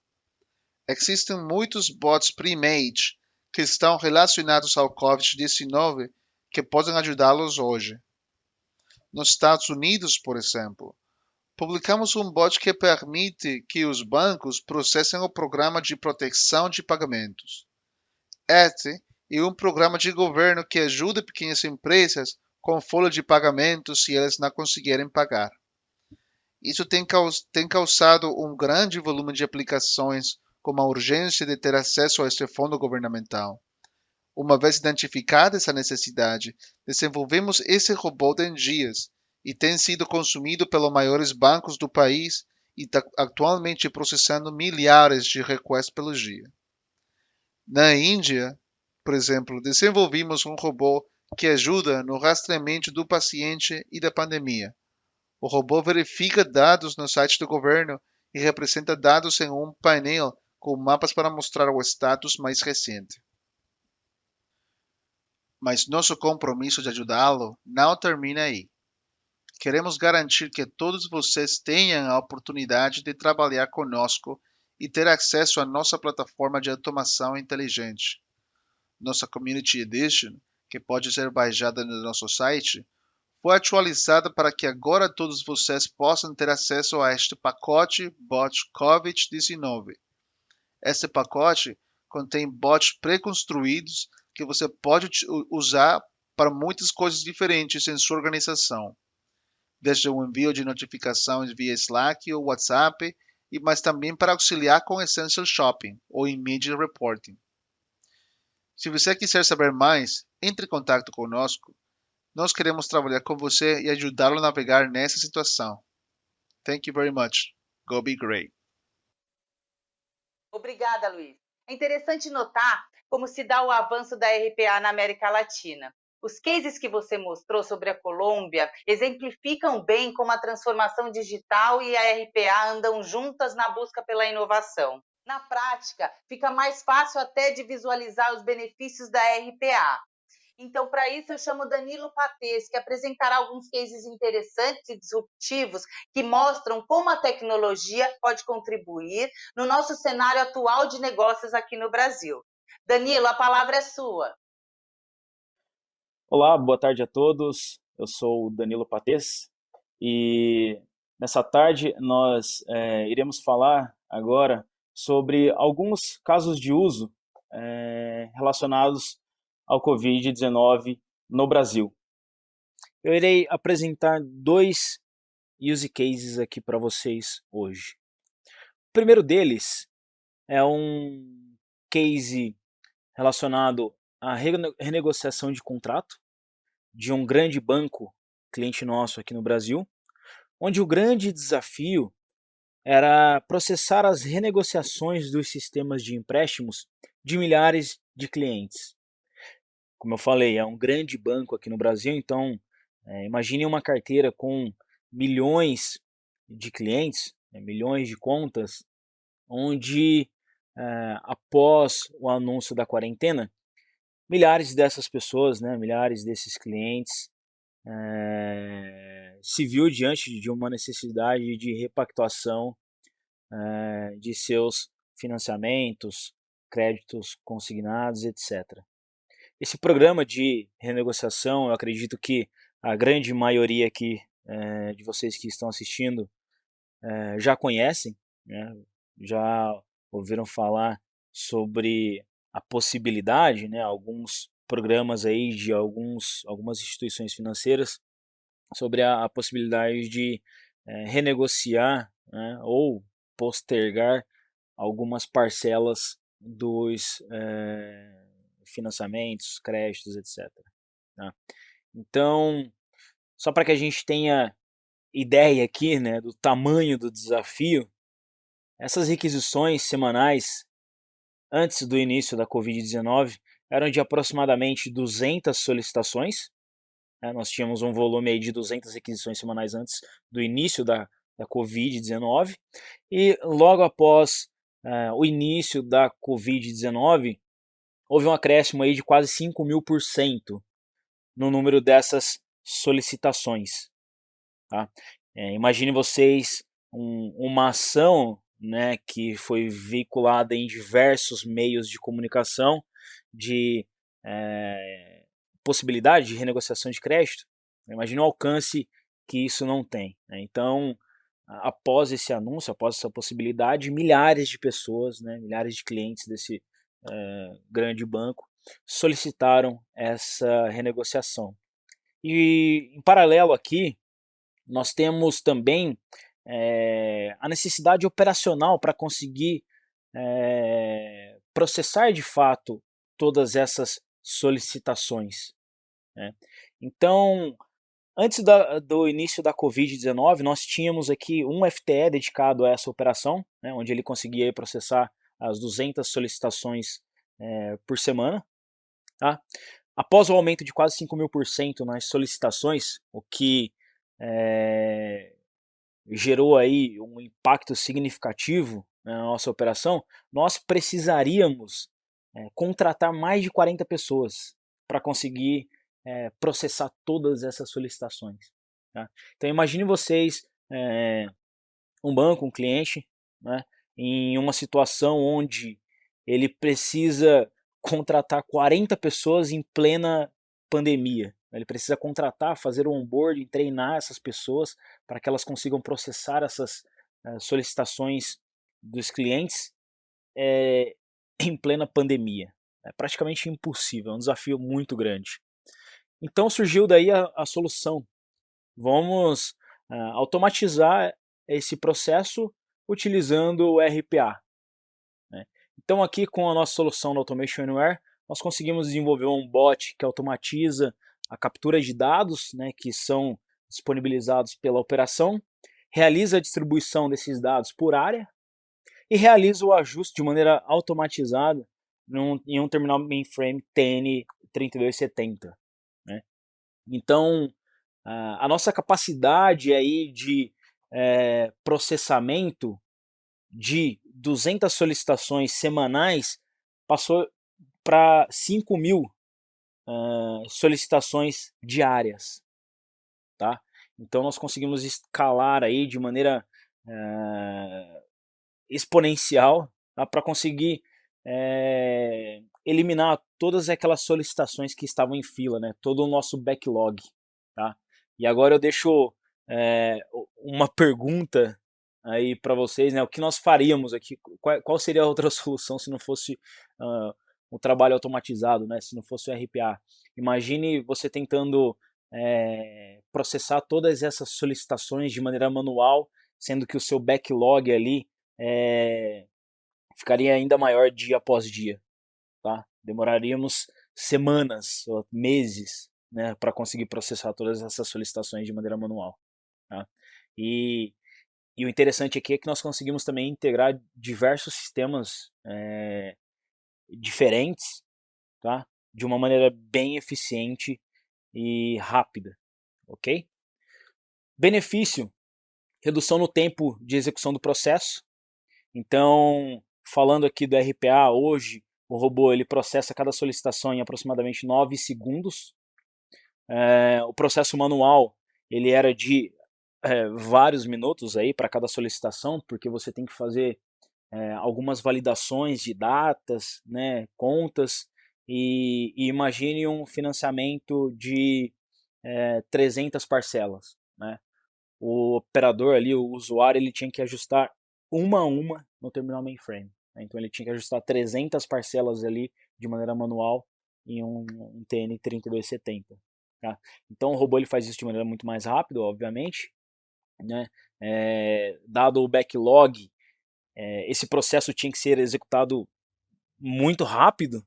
Existem muitos bots pre-made que estão relacionados ao COVID-19 que podem ajudá-los hoje. Nos Estados Unidos, por exemplo, publicamos um bot que permite que os bancos processem o programa de proteção de pagamentos. Este é um programa de governo que ajuda pequenas empresas com folha de pagamento se elas não conseguirem pagar. Isso tem causado um grande volume de aplicações com a urgência de ter acesso a este fundo governamental. Uma vez identificada essa necessidade, desenvolvemos esse robô em dias e tem sido consumido pelos maiores bancos do país e está atualmente processando milhares de requests pelo dia. Na Índia, por exemplo, desenvolvemos um robô que ajuda no rastreamento do paciente e da pandemia. O robô verifica dados no site do governo e representa dados em um painel com mapas para mostrar o status mais recente. Mas nosso compromisso de ajudá-lo não termina aí. Queremos garantir que todos vocês tenham a oportunidade de trabalhar conosco e ter acesso à nossa plataforma de automação inteligente. Nossa Community Edition, que pode ser baixada no nosso site, foi atualizada para que agora todos vocês possam ter acesso a este pacote Bot COVID-19. Este pacote contém bots pré-construídos que você pode usar para muitas coisas diferentes em sua organização, desde o envio de notificações via Slack ou WhatsApp, mas também para auxiliar com Essential Shopping ou Immediate Reporting. Se você quiser saber mais, entre em contato conosco. Nós queremos trabalhar com você e ajudá-lo a navegar nessa situação. Thank you very much. Go be great. Obrigada, Luiz. É interessante notar como se dá o avanço da RPA na América Latina. Os cases que você mostrou sobre a Colômbia exemplificam bem como a transformação digital e a RPA andam juntas na busca pela inovação. Na prática, fica mais fácil até de visualizar os benefícios da RPA. Então, para isso, eu chamo Danilo Patês, que apresentará alguns cases interessantes e disruptivos que mostram como a tecnologia pode contribuir no nosso cenário atual de negócios aqui no Brasil. Danilo, a palavra é sua. Olá, boa tarde a todos. Eu sou o Danilo Patês e nessa tarde nós iremos falar agora sobre alguns casos de uso relacionados ao Covid-19 no Brasil. Eu irei apresentar 2 use cases aqui para vocês hoje. O primeiro deles é um case relacionado à renegociação de contrato de um grande banco, cliente nosso aqui no Brasil, onde o grande desafio era processar as renegociações dos sistemas de empréstimos de milhares de clientes. Como eu falei, é um grande banco aqui no Brasil, então imagine uma carteira com milhões de clientes, milhões de contas, onde após o anúncio da quarentena, milhares dessas pessoas, milhares desses clientes se viu diante de uma necessidade de repactuação de seus financiamentos, créditos consignados, etc. Esse programa de renegociação, eu acredito que a grande maioria aqui de vocês que estão assistindo já conhecem, já ouviram falar sobre a possibilidade, alguns programas aí de algumas instituições financeiras, sobre a possibilidade de renegociar ou postergar algumas parcelas dos financiamentos, créditos, etc. Tá? Então, só para que a gente tenha ideia aqui do tamanho do desafio, essas requisições semanais antes do início da Covid-19 eram de aproximadamente 200 solicitações. Nós tínhamos um volume aí de 200 requisições semanais antes do início da Covid-19 e logo após o início da Covid-19 houve um acréscimo aí de quase 5.000% no número dessas solicitações. Tá? Imagine vocês uma ação, né, que foi veiculada em diversos meios de comunicação de possibilidade de renegociação de crédito. Imagine o alcance que isso não tem. Né? Então, após esse anúncio, após essa possibilidade, milhares de pessoas, né, milhares de clientes desse grande banco solicitaram essa renegociação. E em paralelo aqui, nós temos também a necessidade operacional para conseguir processar de fato todas essas solicitações. Né? Então, antes do início da Covid-19, nós tínhamos aqui um FTE dedicado a essa operação, né, onde ele conseguia processar as 200 solicitações por semana. Tá? Após o aumento de quase 5.000% nas solicitações, o que gerou aí um impacto significativo na nossa operação, nós precisaríamos contratar mais de 40 pessoas para conseguir processar todas essas solicitações. Tá? Então imagine vocês, um banco, um cliente, né, em uma situação onde ele precisa contratar 40 pessoas em plena pandemia. Ele precisa contratar, fazer o onboarding, treinar essas pessoas para que elas consigam processar essas solicitações dos clientes em plena pandemia. É praticamente impossível, é um desafio muito grande. Então surgiu daí a solução. Vamos automatizar esse processo utilizando o RPA. Né? Então aqui com a nossa solução da Automation Anywhere, nós conseguimos desenvolver um bot que automatiza a captura de dados, né, que são disponibilizados pela operação, realiza a distribuição desses dados por área e realiza o ajuste de maneira automatizada em um terminal mainframe TN3270. Né? Então, a nossa capacidade aí de processamento de 200 solicitações semanais passou para 5.000 solicitações diárias. Tá? Então nós conseguimos escalar aí de maneira exponencial, tá? Para conseguir eliminar todas aquelas solicitações que estavam em fila, né? Todo o nosso backlog. Tá? E agora eu deixo uma pergunta aí para vocês, né? O que nós faríamos aqui? Qual seria a outra solução se não fosse o trabalho automatizado, né? Se não fosse o RPA? Imagine você tentando processar todas essas solicitações de maneira manual, sendo que o seu backlog ali ficaria ainda maior dia após dia. Tá? Demoraríamos semanas ou meses, né, para conseguir processar todas essas solicitações de maneira manual. Tá? E o interessante aqui é que nós conseguimos também integrar diversos sistemas diferentes, tá? De uma maneira bem eficiente e rápida. Ok? Benefício: redução no tempo de execução do processo. Então, falando aqui do RPA, hoje o robô ele processa cada solicitação em aproximadamente 9 segundos. O processo manual ele era de vários minutos aí para cada solicitação, porque você tem que fazer algumas validações de datas, né, contas, e imagine um financiamento de 300 parcelas. Né? O operador ali, o usuário, ele tinha que ajustar uma a uma no terminal mainframe. Né? Então ele tinha que ajustar 300 parcelas ali de maneira manual em um TN3270. Tá? Então o robô ele faz isso de maneira muito mais rápida, obviamente. Né? Dado o backlog, esse processo tinha que ser executado muito rápido,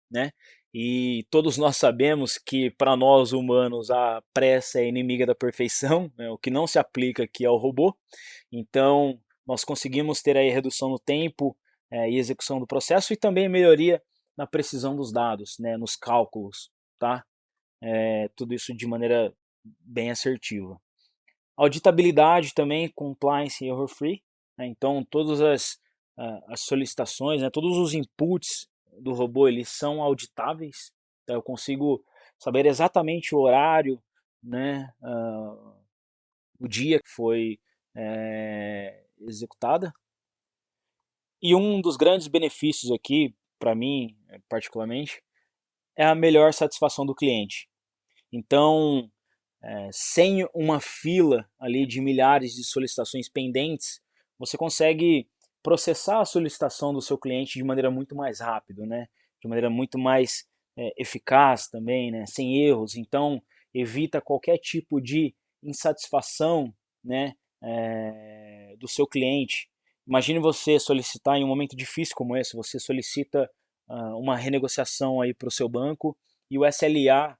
né? E todos nós sabemos que para nós humanos a pressa é inimiga da perfeição, né? O que não se aplica aqui ao robô. Então nós conseguimos ter aí redução no tempo e execução do processo e também melhoria na precisão dos dados, né? Nos cálculos, tá? Tudo isso de maneira bem assertiva. Auditabilidade também, compliance e error free. Né? Então todas as solicitações, né? Todos os inputs do robô eles são auditáveis. Então eu consigo saber exatamente o horário né, o dia que foi executada. E um dos grandes benefícios aqui, para mim particularmente, é a melhor satisfação do cliente. Então, sem uma fila ali de milhares de solicitações pendentes, você consegue processar a solicitação do seu cliente de maneira muito mais rápida, né? De maneira muito mais eficaz também, né? Sem erros. Então, evita qualquer tipo de insatisfação, né? Do seu cliente. Imagine você solicitar em um momento difícil como esse, você solicita uma renegociação aí para o seu banco e o SLA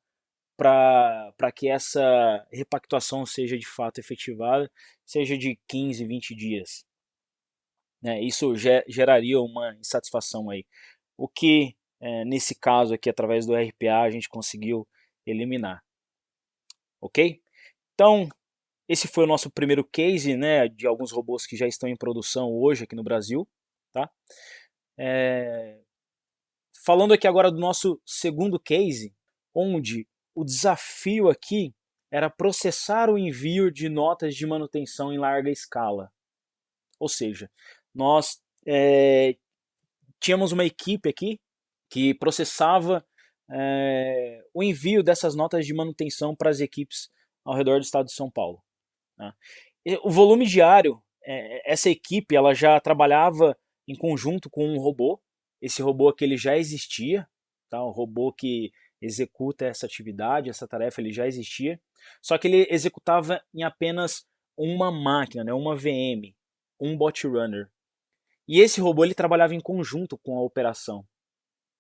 para que essa repactuação seja de fato efetivada, seja de 15, 20 dias. Né? Isso geraria uma insatisfação aí. O que, nesse caso aqui, através do RPA, a gente conseguiu eliminar. Ok? Então, esse foi o nosso primeiro case, né, de alguns robôs que já estão em produção hoje aqui no Brasil. Tá? Falando aqui agora do nosso segundo case, onde o desafio aqui era processar o envio de notas de manutenção em larga escala. Ou seja, nós tínhamos uma equipe aqui que processava o envio dessas notas de manutenção para as equipes ao redor do estado de São Paulo. Tá? O volume diário, essa equipe ela já trabalhava em conjunto com um robô. Esse robô aqui ele já existia, tá? O robô que executa essa atividade, essa tarefa, ele já existia, só que ele executava em apenas uma máquina, né? Uma VM, um bot runner. E esse robô ele trabalhava em conjunto com a operação,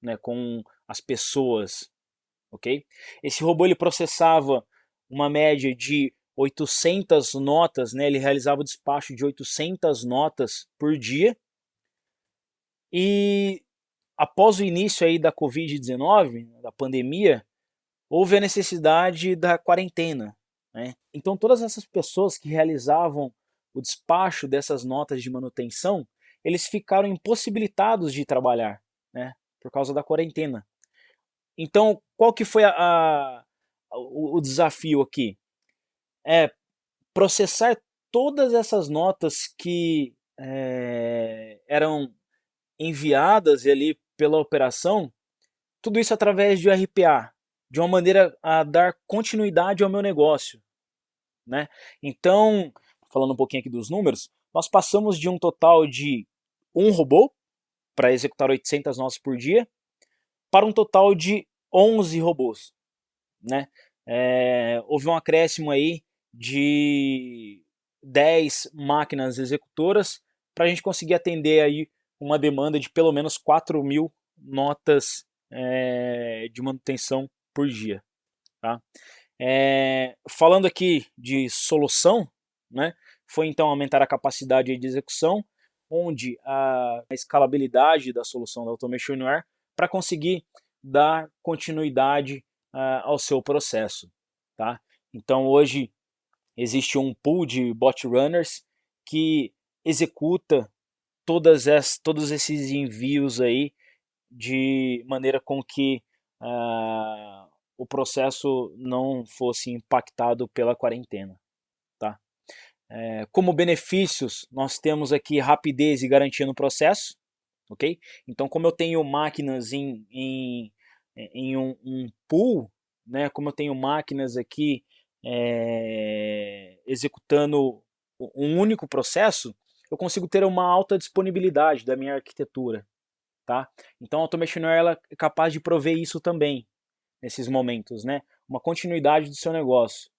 né? Com as pessoas, ok? Esse robô ele processava uma média de 800 notas, né? Ele realizava o despacho de 800 notas por dia. E após o início aí da Covid-19, da pandemia, houve a necessidade da quarentena. Né? Então todas essas pessoas que realizavam o despacho dessas notas de manutenção, eles ficaram impossibilitados de trabalhar, né? Por causa da quarentena. Então qual que foi o desafio aqui? Processar todas essas notas que eram enviadas ali pela operação, tudo isso através de RPA, de uma maneira a dar continuidade ao meu negócio. Né? Então, falando um pouquinho aqui dos números, nós passamos de um total de um robô para executar 800 notas por dia para um total de 11 robôs. Né? Houve um acréscimo aí de 10 máquinas executoras para a gente conseguir atender aí uma demanda de pelo menos 4.000 notas de manutenção por dia. Tá? Falando aqui de solução, né, foi então aumentar a capacidade de execução, onde a escalabilidade da solução da Automation Anywhere para conseguir dar continuidade ao seu processo. Tá? Então hoje existe um pool de bot runners que executa todos esses envios aí de maneira com que o processo não fosse impactado pela quarentena. Tá? Como benefícios, nós temos aqui rapidez e garantia no processo. Okay? Então, como eu tenho máquinas em um pool, né, como eu tenho máquinas aqui executando um único processo, eu consigo ter uma alta disponibilidade da minha arquitetura. Tá? Então a Automation ela é capaz de prover isso também, nesses momentos, né? Uma continuidade do seu negócio,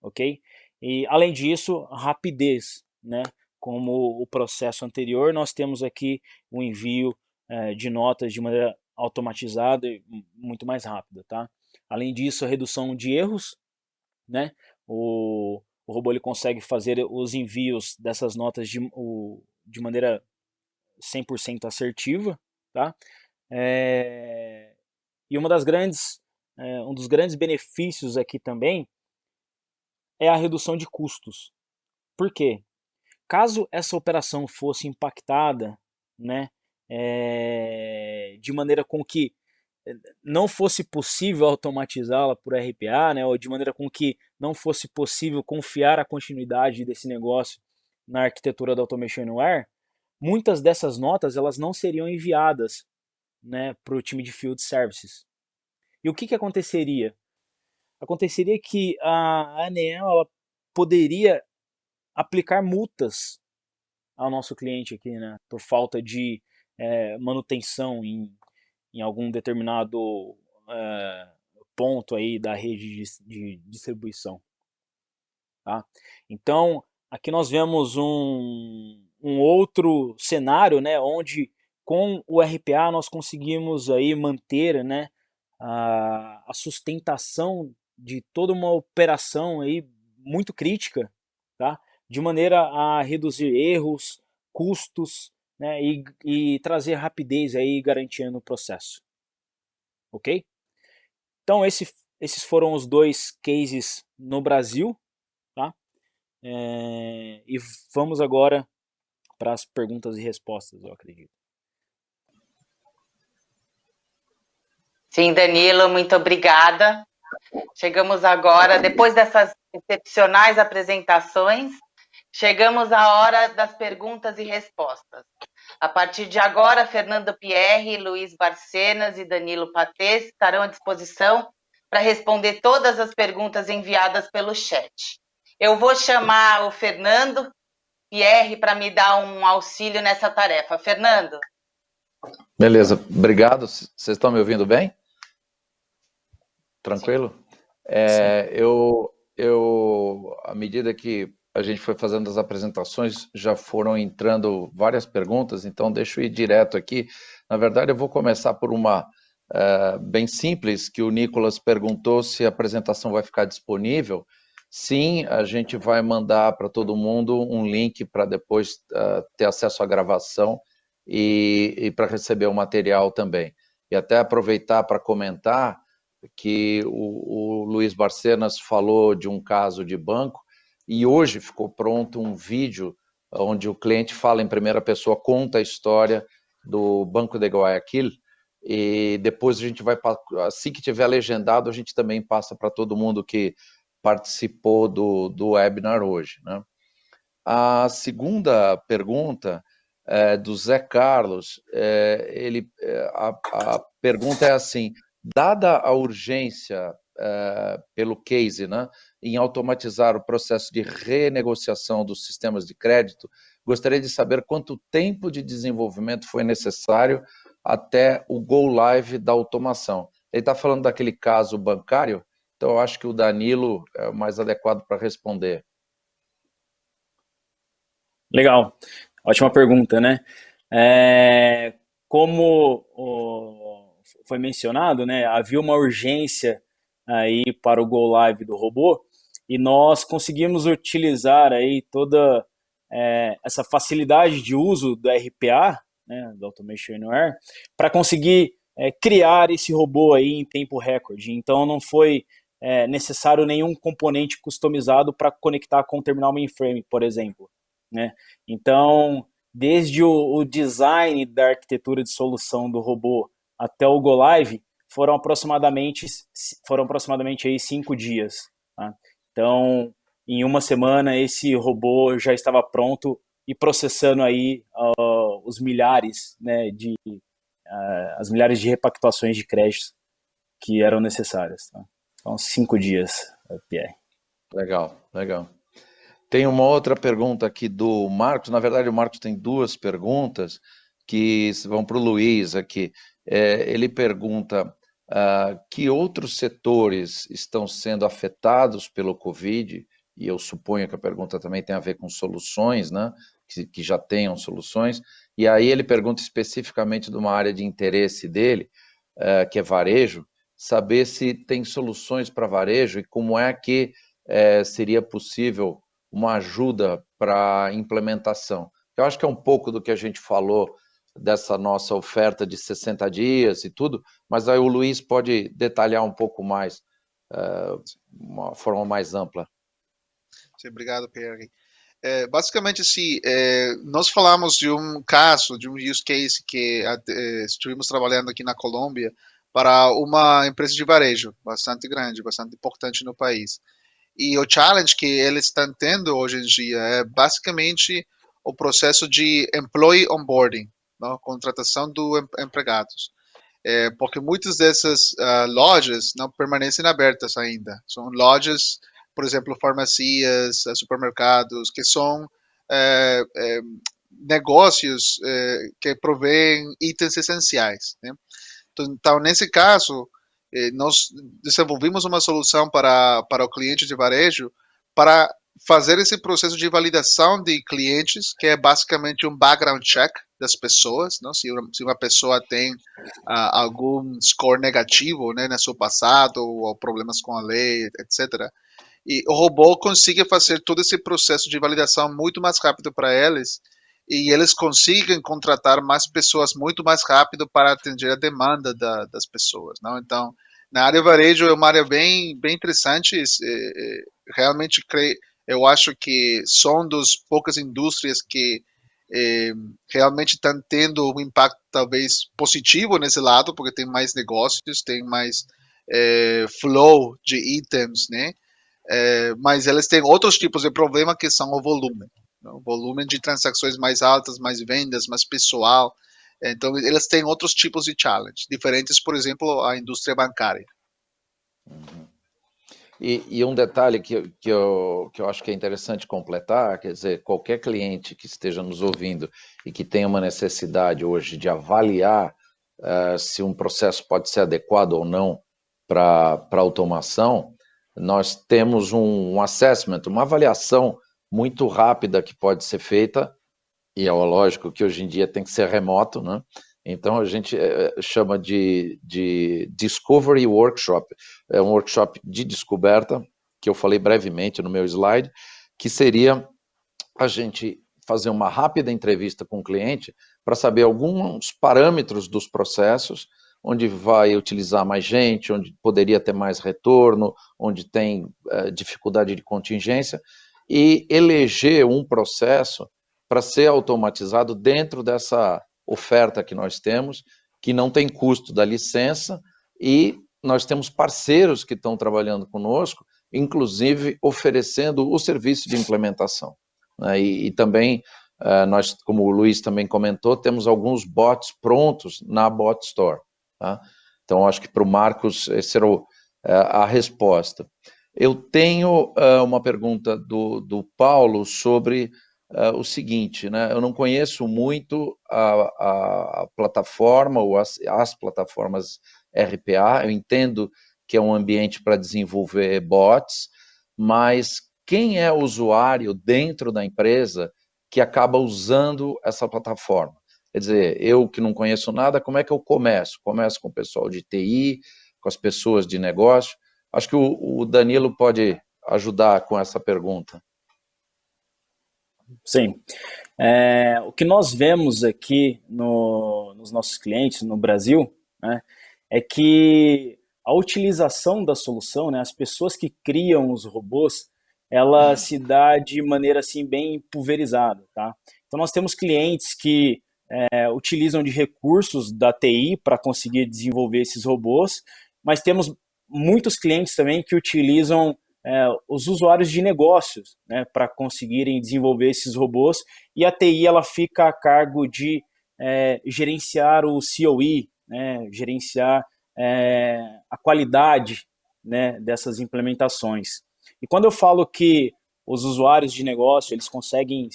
ok? E além disso, rapidez, né? Como o processo anterior, nós temos aqui o envio de notas de maneira automatizada e muito mais rápida, tá? Além disso, a redução de erros, né? O robô ele consegue fazer os envios dessas notas de maneira 100% assertiva, tá? E um dos grandes benefícios aqui também é a redução de custos. Por quê? Caso essa operação fosse impactada, né, de maneira com que não fosse possível automatizá-la por RPA, né, ou de maneira com que não fosse possível confiar a continuidade desse negócio na arquitetura da Automation Anywhere, muitas dessas notas elas não seriam enviadas, né, para o time de Field Services. E o que aconteceria? Aconteceria que a ANEEL ela poderia aplicar multas ao nosso cliente aqui, né, por falta de manutenção em algum determinado ponto aí da rede de distribuição. Tá? Então, aqui nós vemos um outro cenário, né, onde com o RPA nós conseguimos aí manter, né, a sustentação de toda uma operação aí muito crítica, tá? De maneira a reduzir erros, custos, né, e trazer rapidez aí garantindo o processo. Ok? Então esses foram os 2 cases no Brasil, tá? E vamos agora para as perguntas e respostas, eu acredito. Sim, Danilo, muito obrigada. Chegamos agora, depois dessas excepcionais apresentações, chegamos à hora das perguntas e respostas. A partir de agora, Fernando Pierre, Luiz Barcenas e Danilo Patês estarão à disposição para responder todas as perguntas enviadas pelo chat. Eu vou chamar o Fernando Pierre para me dar um auxílio nessa tarefa. Fernando. Beleza, obrigado. Vocês estão me ouvindo bem? Tranquilo? À medida que a gente foi fazendo as apresentações, já foram entrando várias perguntas, então deixa eu ir direto aqui. Na verdade, eu vou começar por uma bem simples, que o Nicolas perguntou se a apresentação vai ficar disponível. Sim, a gente vai mandar para todo mundo um link para depois ter acesso à gravação e para receber o material também. E até aproveitar para comentar que o Luiz Barcenas falou de um caso de banco e hoje ficou pronto um vídeo onde o cliente fala em primeira pessoa, conta a história do Banco de Guayaquil e depois a gente vai, assim que tiver legendado, a gente também passa para todo mundo que participou do webinar hoje, né? A segunda pergunta do Zé Carlos, a pergunta é assim: dada a urgência pelo case, né, em automatizar o processo de renegociação dos sistemas de crédito, gostaria de saber quanto tempo de desenvolvimento foi necessário até o go live da automação. Ele está falando daquele caso bancário, então eu acho que o Danilo é o mais adequado para responder. Legal, ótima pergunta, né? Como foi mencionado, né, havia uma urgência aí para o go live do robô e nós conseguimos utilizar aí toda essa facilidade de uso do RPA, né, do Automation Anywhere, para conseguir criar esse robô aí em tempo recorde. Então não foi necessário nenhum componente customizado para conectar com o terminal mainframe, por exemplo, né? Então, desde o design da arquitetura de solução do robô até o go live, foram aproximadamente aí 5 dias. Tá? Então, em uma semana, esse robô já estava pronto e processando aí os milhares, né, as milhares de repactuações de créditos que eram necessárias. Tá? Então, 5 dias, Pierre. Legal, legal. Tem uma outra pergunta aqui do Marcos. Na verdade, o Marcos tem 2 perguntas que vão para o Luiz aqui. Ele pergunta que outros setores estão sendo afetados pelo Covid, e eu suponho que a pergunta também tem a ver com soluções, né? Que já tenham soluções. E aí ele pergunta especificamente de uma área de interesse dele, que é varejo, saber se tem soluções para varejo e como é que seria possível uma ajuda para a implementação. Eu acho que é um pouco do que a gente falou dessa nossa oferta de 60 dias e tudo, mas aí o Luiz pode detalhar um pouco mais, uma forma mais ampla. Sim, obrigado, Pierre. Basicamente, assim, nós falamos de um caso, de um use case que estivemos trabalhando aqui na Colômbia para uma empresa de varejo bastante grande, bastante importante no país. E o challenge que eles estão tendo hoje em dia é basicamente o processo de employee onboarding, não? Contratação dos empregados. Porque muitas dessas lojas não permanecem abertas ainda. São lojas, por exemplo, farmácias, supermercados, que são é, é, negócios que provêm itens essenciais, né? Então, nesse caso, nós desenvolvimos uma solução para o cliente de varejo para fazer esse processo de validação de clientes, que é basicamente um background check das pessoas, não? Se uma pessoa tem algum score negativo, né, no seu passado, ou problemas com a lei, etc. E o robô consegue fazer todo esse processo de validação muito mais rápido para eles, e eles conseguem contratar mais pessoas muito mais rápido para atender a demanda das pessoas, não? Então, na área varejo é uma área bem interessante. Realmente eu acho que são das poucas indústrias que realmente estão tendo um impacto talvez positivo nesse lado, porque tem mais negócios, tem mais flow de itens, né? Mas elas têm outros tipos de problema que são o volume. O volume de transações mais altas, mais vendas, mais pessoal. Então, elas têm outros tipos de challenge, diferentes, por exemplo, a indústria bancária. Uhum. E um detalhe que eu acho que é interessante completar, quer dizer, qualquer cliente que esteja nos ouvindo e que tenha uma necessidade hoje de avaliar se um processo pode ser adequado ou não para automação, nós temos um assessment, uma avaliação muito rápida que pode ser feita, e é lógico que hoje em dia tem que ser remoto, né? Então a gente chama de Discovery Workshop, é um workshop de descoberta, que eu falei brevemente no meu slide, que seria a gente fazer uma rápida entrevista com o cliente para saber alguns parâmetros dos processos, onde vai utilizar mais gente, onde poderia ter mais retorno, onde tem dificuldade de contingência, e eleger um processo para ser automatizado dentro dessa oferta que nós temos, que não tem custo da licença, e nós temos parceiros que estão trabalhando conosco, inclusive oferecendo o serviço de implementação. Né? E também, nós, como o Luiz também comentou, temos alguns bots prontos na Bot Store. Tá? Então, acho que para o Marcos, essa era a resposta. Eu tenho uma pergunta do Paulo sobre o seguinte, né? Eu não conheço muito a plataforma ou as plataformas RPA, eu entendo que é um ambiente para desenvolver bots, mas quem é o usuário dentro da empresa que acaba usando essa plataforma? Quer dizer, eu que não conheço nada, como é que eu começo? Começo com o pessoal de TI, com as pessoas de negócio? Acho que o Danilo pode ajudar com essa pergunta. Sim. O que nós vemos aqui nos nossos clientes no Brasil, né, é que a utilização da solução, né, as pessoas que criam os robôs, ela se dá de maneira assim bem pulverizada, tá? Então nós temos clientes que utilizam de recursos da TI para conseguir desenvolver esses robôs, mas temos muitos clientes também que utilizam os usuários de negócios, né, para conseguirem desenvolver esses robôs, e a TI ela fica a cargo de gerenciar o COE, né, gerenciar a qualidade, né, dessas implementações. E quando eu falo que os usuários de negócio eles conseguem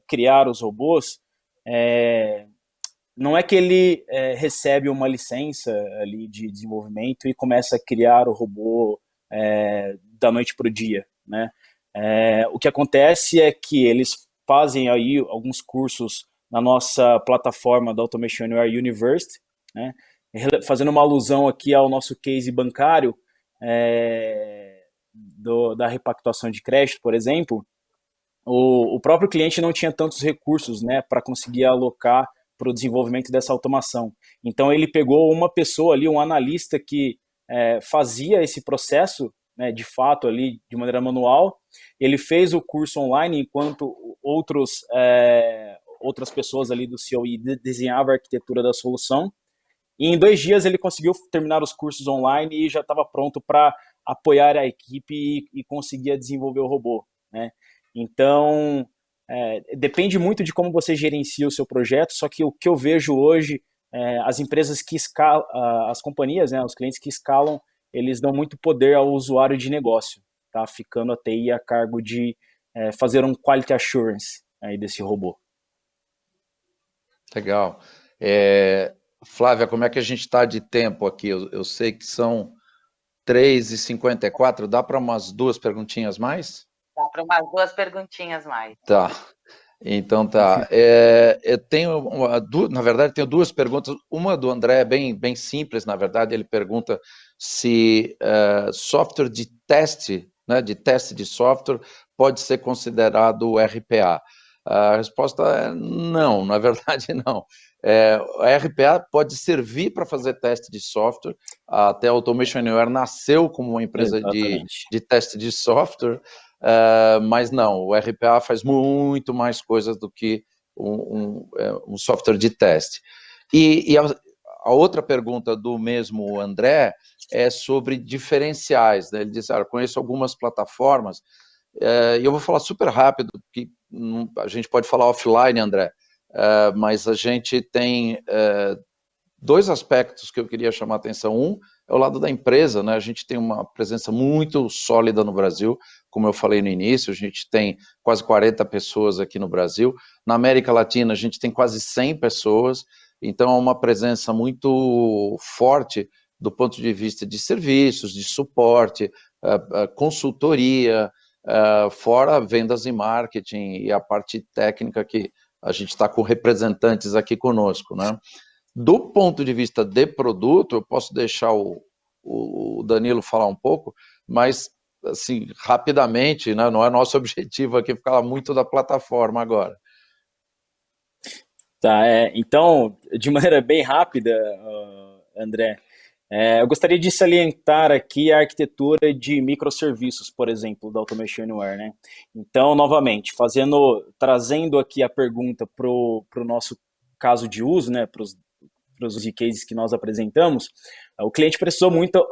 criar os robôs, não é que ele recebe uma licença ali de desenvolvimento e começa a criar o robô da noite para o dia, né? O que acontece é que eles fazem aí alguns cursos na nossa plataforma da Automation Anywhere University, né? Fazendo uma alusão aqui ao nosso case bancário da repactuação de crédito, por exemplo, o próprio cliente não tinha tantos recursos, né, para conseguir alocar para o desenvolvimento dessa automação. Então ele pegou uma pessoa ali, um analista que fazia esse processo, né, de fato ali de maneira manual. Ele fez o curso online enquanto outras pessoas ali do COE desenhavam a arquitetura da solução. E em 2 dias ele conseguiu terminar os cursos online e já estava pronto para apoiar a equipe e conseguia desenvolver o robô, né? Então, depende muito de como você gerencia o seu projeto, só que o que eu vejo hoje, as empresas que escalam, as companhias, né, os clientes que escalam, eles dão muito poder ao usuário de negócio, tá? Ficando a TI a cargo de fazer um quality assurance aí desse robô. Legal. Flávia, como é que a gente está de tempo aqui? Eu sei que são 3h54, dá para umas 2 perguntinhas mais? Dá para umas 2 perguntinhas mais. Tá, então tá. Eu tenho, na verdade, tenho 2 perguntas. Uma do André é bem simples, na verdade, ele pergunta se software de teste, né, de teste de software, pode ser considerado RPA. A resposta é não, na verdade não. A RPA pode servir para fazer teste de software, até a Automation Anywhere nasceu como uma empresa de teste de software, mas não, o RPA faz muito mais coisas do que um software de teste. E a outra pergunta do mesmo André é sobre diferenciais, né? Ele disse, conheço algumas plataformas, e eu vou falar super rápido, porque a gente pode falar offline, André, mas a gente tem 2 aspectos que eu queria chamar a atenção. Um é o lado da empresa, né? A gente tem uma presença muito sólida no Brasil, como eu falei no início, a gente tem quase 40 pessoas aqui no Brasil. Na América Latina, a gente tem quase 100 pessoas, então é uma presença muito forte do ponto de vista de serviços, de suporte, consultoria, fora vendas e marketing e a parte técnica que a gente está com representantes aqui conosco, né? Do ponto de vista de produto, eu posso deixar o Danilo falar um pouco, mas, assim, rapidamente, né, não é nosso objetivo aqui falar muito da plataforma agora. Tá, então, de maneira bem rápida, André, eu gostaria de salientar aqui a arquitetura de microserviços, por exemplo, da Automation Anywhere, né? Então, novamente, trazendo aqui a pergunta para o nosso caso de uso, né, para os use cases que nós apresentamos, o cliente precisou muito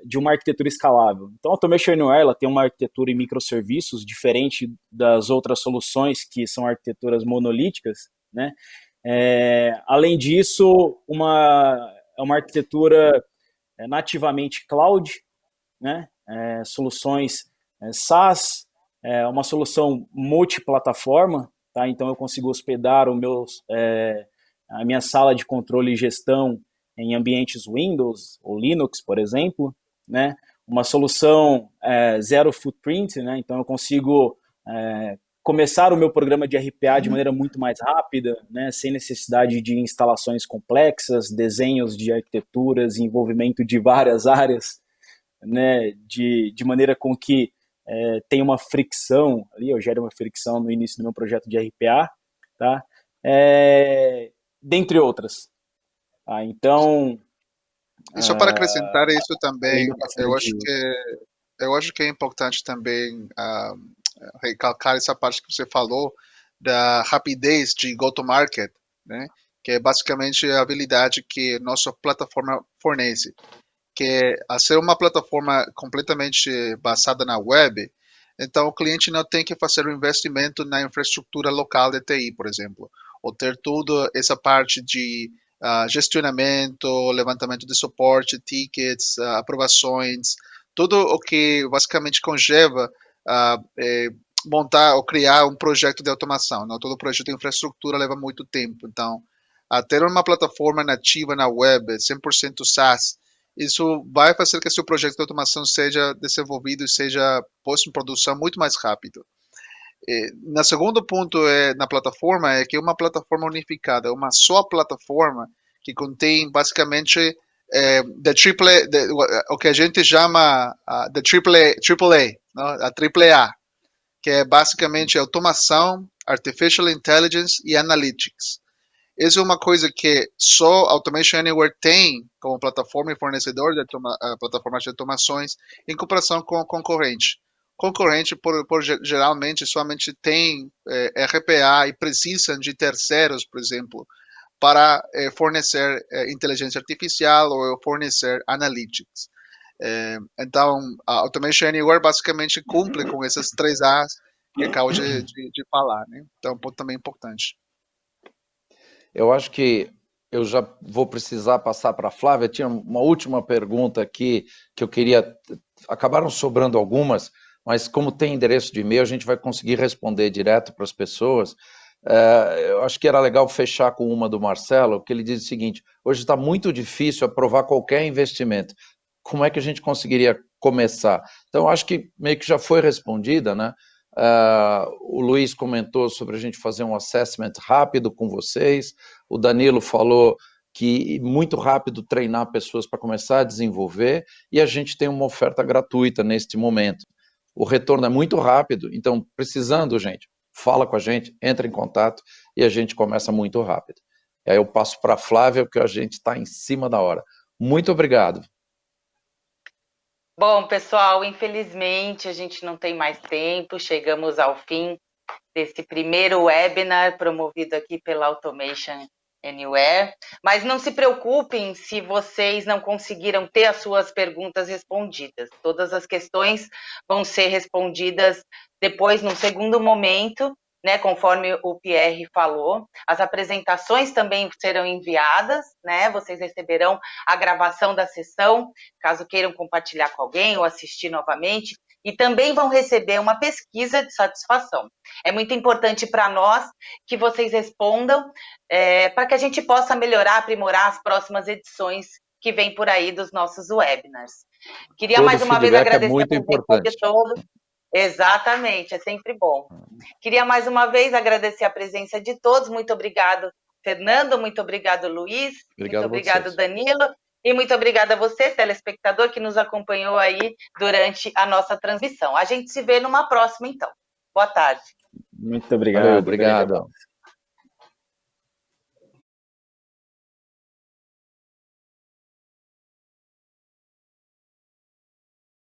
de uma arquitetura escalável. Então, a Automation Anywhere ela tem uma arquitetura em microserviços diferente das outras soluções que são arquiteturas monolíticas, né? Além disso, é uma arquitetura nativamente cloud, né? Soluções SaaS, uma solução multiplataforma, tá? Então eu consigo hospedar a minha sala de controle e gestão em ambientes Windows ou Linux, por exemplo, né? Uma solução zero footprint, né? Então eu consigo começar o meu programa de RPA de maneira muito mais rápida, né? Sem necessidade de instalações complexas, desenhos de arquiteturas, envolvimento de várias áreas, né? De maneira com que tem uma fricção, ali eu gero uma fricção no início do meu projeto de RPA, tá? Dentre outras. Então... E só para acrescentar isso também, eu acho que é importante também recalcar essa parte que você falou da rapidez de go-to-market, né? Que é basicamente a habilidade que nossa plataforma fornece. Que a ser uma plataforma completamente basada na web, então o cliente não tem que fazer um investimento na infraestrutura local de TI, por exemplo, ou ter toda essa parte de gestionamento, levantamento de suporte, tickets, aprovações, tudo o que basicamente congeva montar ou criar um projeto de automação. Não? Todo projeto de infraestrutura leva muito tempo, então ter uma plataforma nativa na web, 100% SaaS, isso vai fazer que seu projeto de automação seja desenvolvido e seja posto em produção muito mais rápido. No segundo ponto na plataforma é que é uma plataforma unificada, uma só plataforma que contém basicamente o que a gente chama de AAA, a AAA, que é basicamente automação, Artificial Intelligence e Analytics. Isso é uma coisa que só Automation Anywhere tem como plataforma e fornecedor de plataformas de automações em comparação com o concorrente. Concorrente, geralmente, somente tem RPA e precisam de terceiros, por exemplo, para fornecer inteligência artificial ou fornecer analytics. Então, a Automation Anywhere basicamente cumpre com essas 3 As que acabo de falar, né? Então, é um ponto também importante. Eu acho que eu já vou precisar passar para a Flávia. Tinha uma última pergunta aqui que eu queria... Acabaram sobrando algumas, mas como tem endereço de e-mail, a gente vai conseguir responder direto para as pessoas. Eu acho que era legal fechar com uma do Marcelo, que ele diz o seguinte: hoje está muito difícil aprovar qualquer investimento. Como é que a gente conseguiria começar? Então, acho que meio que já foi respondida, né? O Luiz comentou sobre a gente fazer um assessment rápido com vocês, o Danilo falou que muito rápido treinar pessoas para começar a desenvolver, e a gente tem uma oferta gratuita neste momento. O retorno é muito rápido, então precisando, gente, fala com a gente, entra em contato e a gente começa muito rápido. E aí eu passo para a Flávia, porque a gente está em cima da hora. Muito obrigado. Bom, pessoal, infelizmente a gente não tem mais tempo, chegamos ao fim desse primeiro webinar promovido aqui pela Automation Anywhere, mas não se preocupem se vocês não conseguiram ter as suas perguntas respondidas. Todas as questões vão ser respondidas depois, num segundo momento, né, conforme o Pierre falou. As apresentações também serão enviadas, né, vocês receberão a gravação da sessão, caso queiram compartilhar com alguém ou assistir novamente, e também vão receber uma pesquisa de satisfação. É muito importante para nós que vocês respondam, para que a gente possa melhorar, aprimorar as próximas edições que vêm por aí dos nossos webinars. Queria Todo mais uma vez feedback agradecer é muito a presença de importante. todos. Exatamente, é sempre bom. Queria mais uma vez agradecer a presença de todos. Muito obrigado, Fernando, muito obrigado, Luiz, Obrigado, muito obrigado, vocês. Danilo, e muito obrigada a você, telespectador, que nos acompanhou aí durante a nossa transmissão. A gente se vê numa próxima, então. Boa tarde. Muito obrigado. Valeu, obrigado.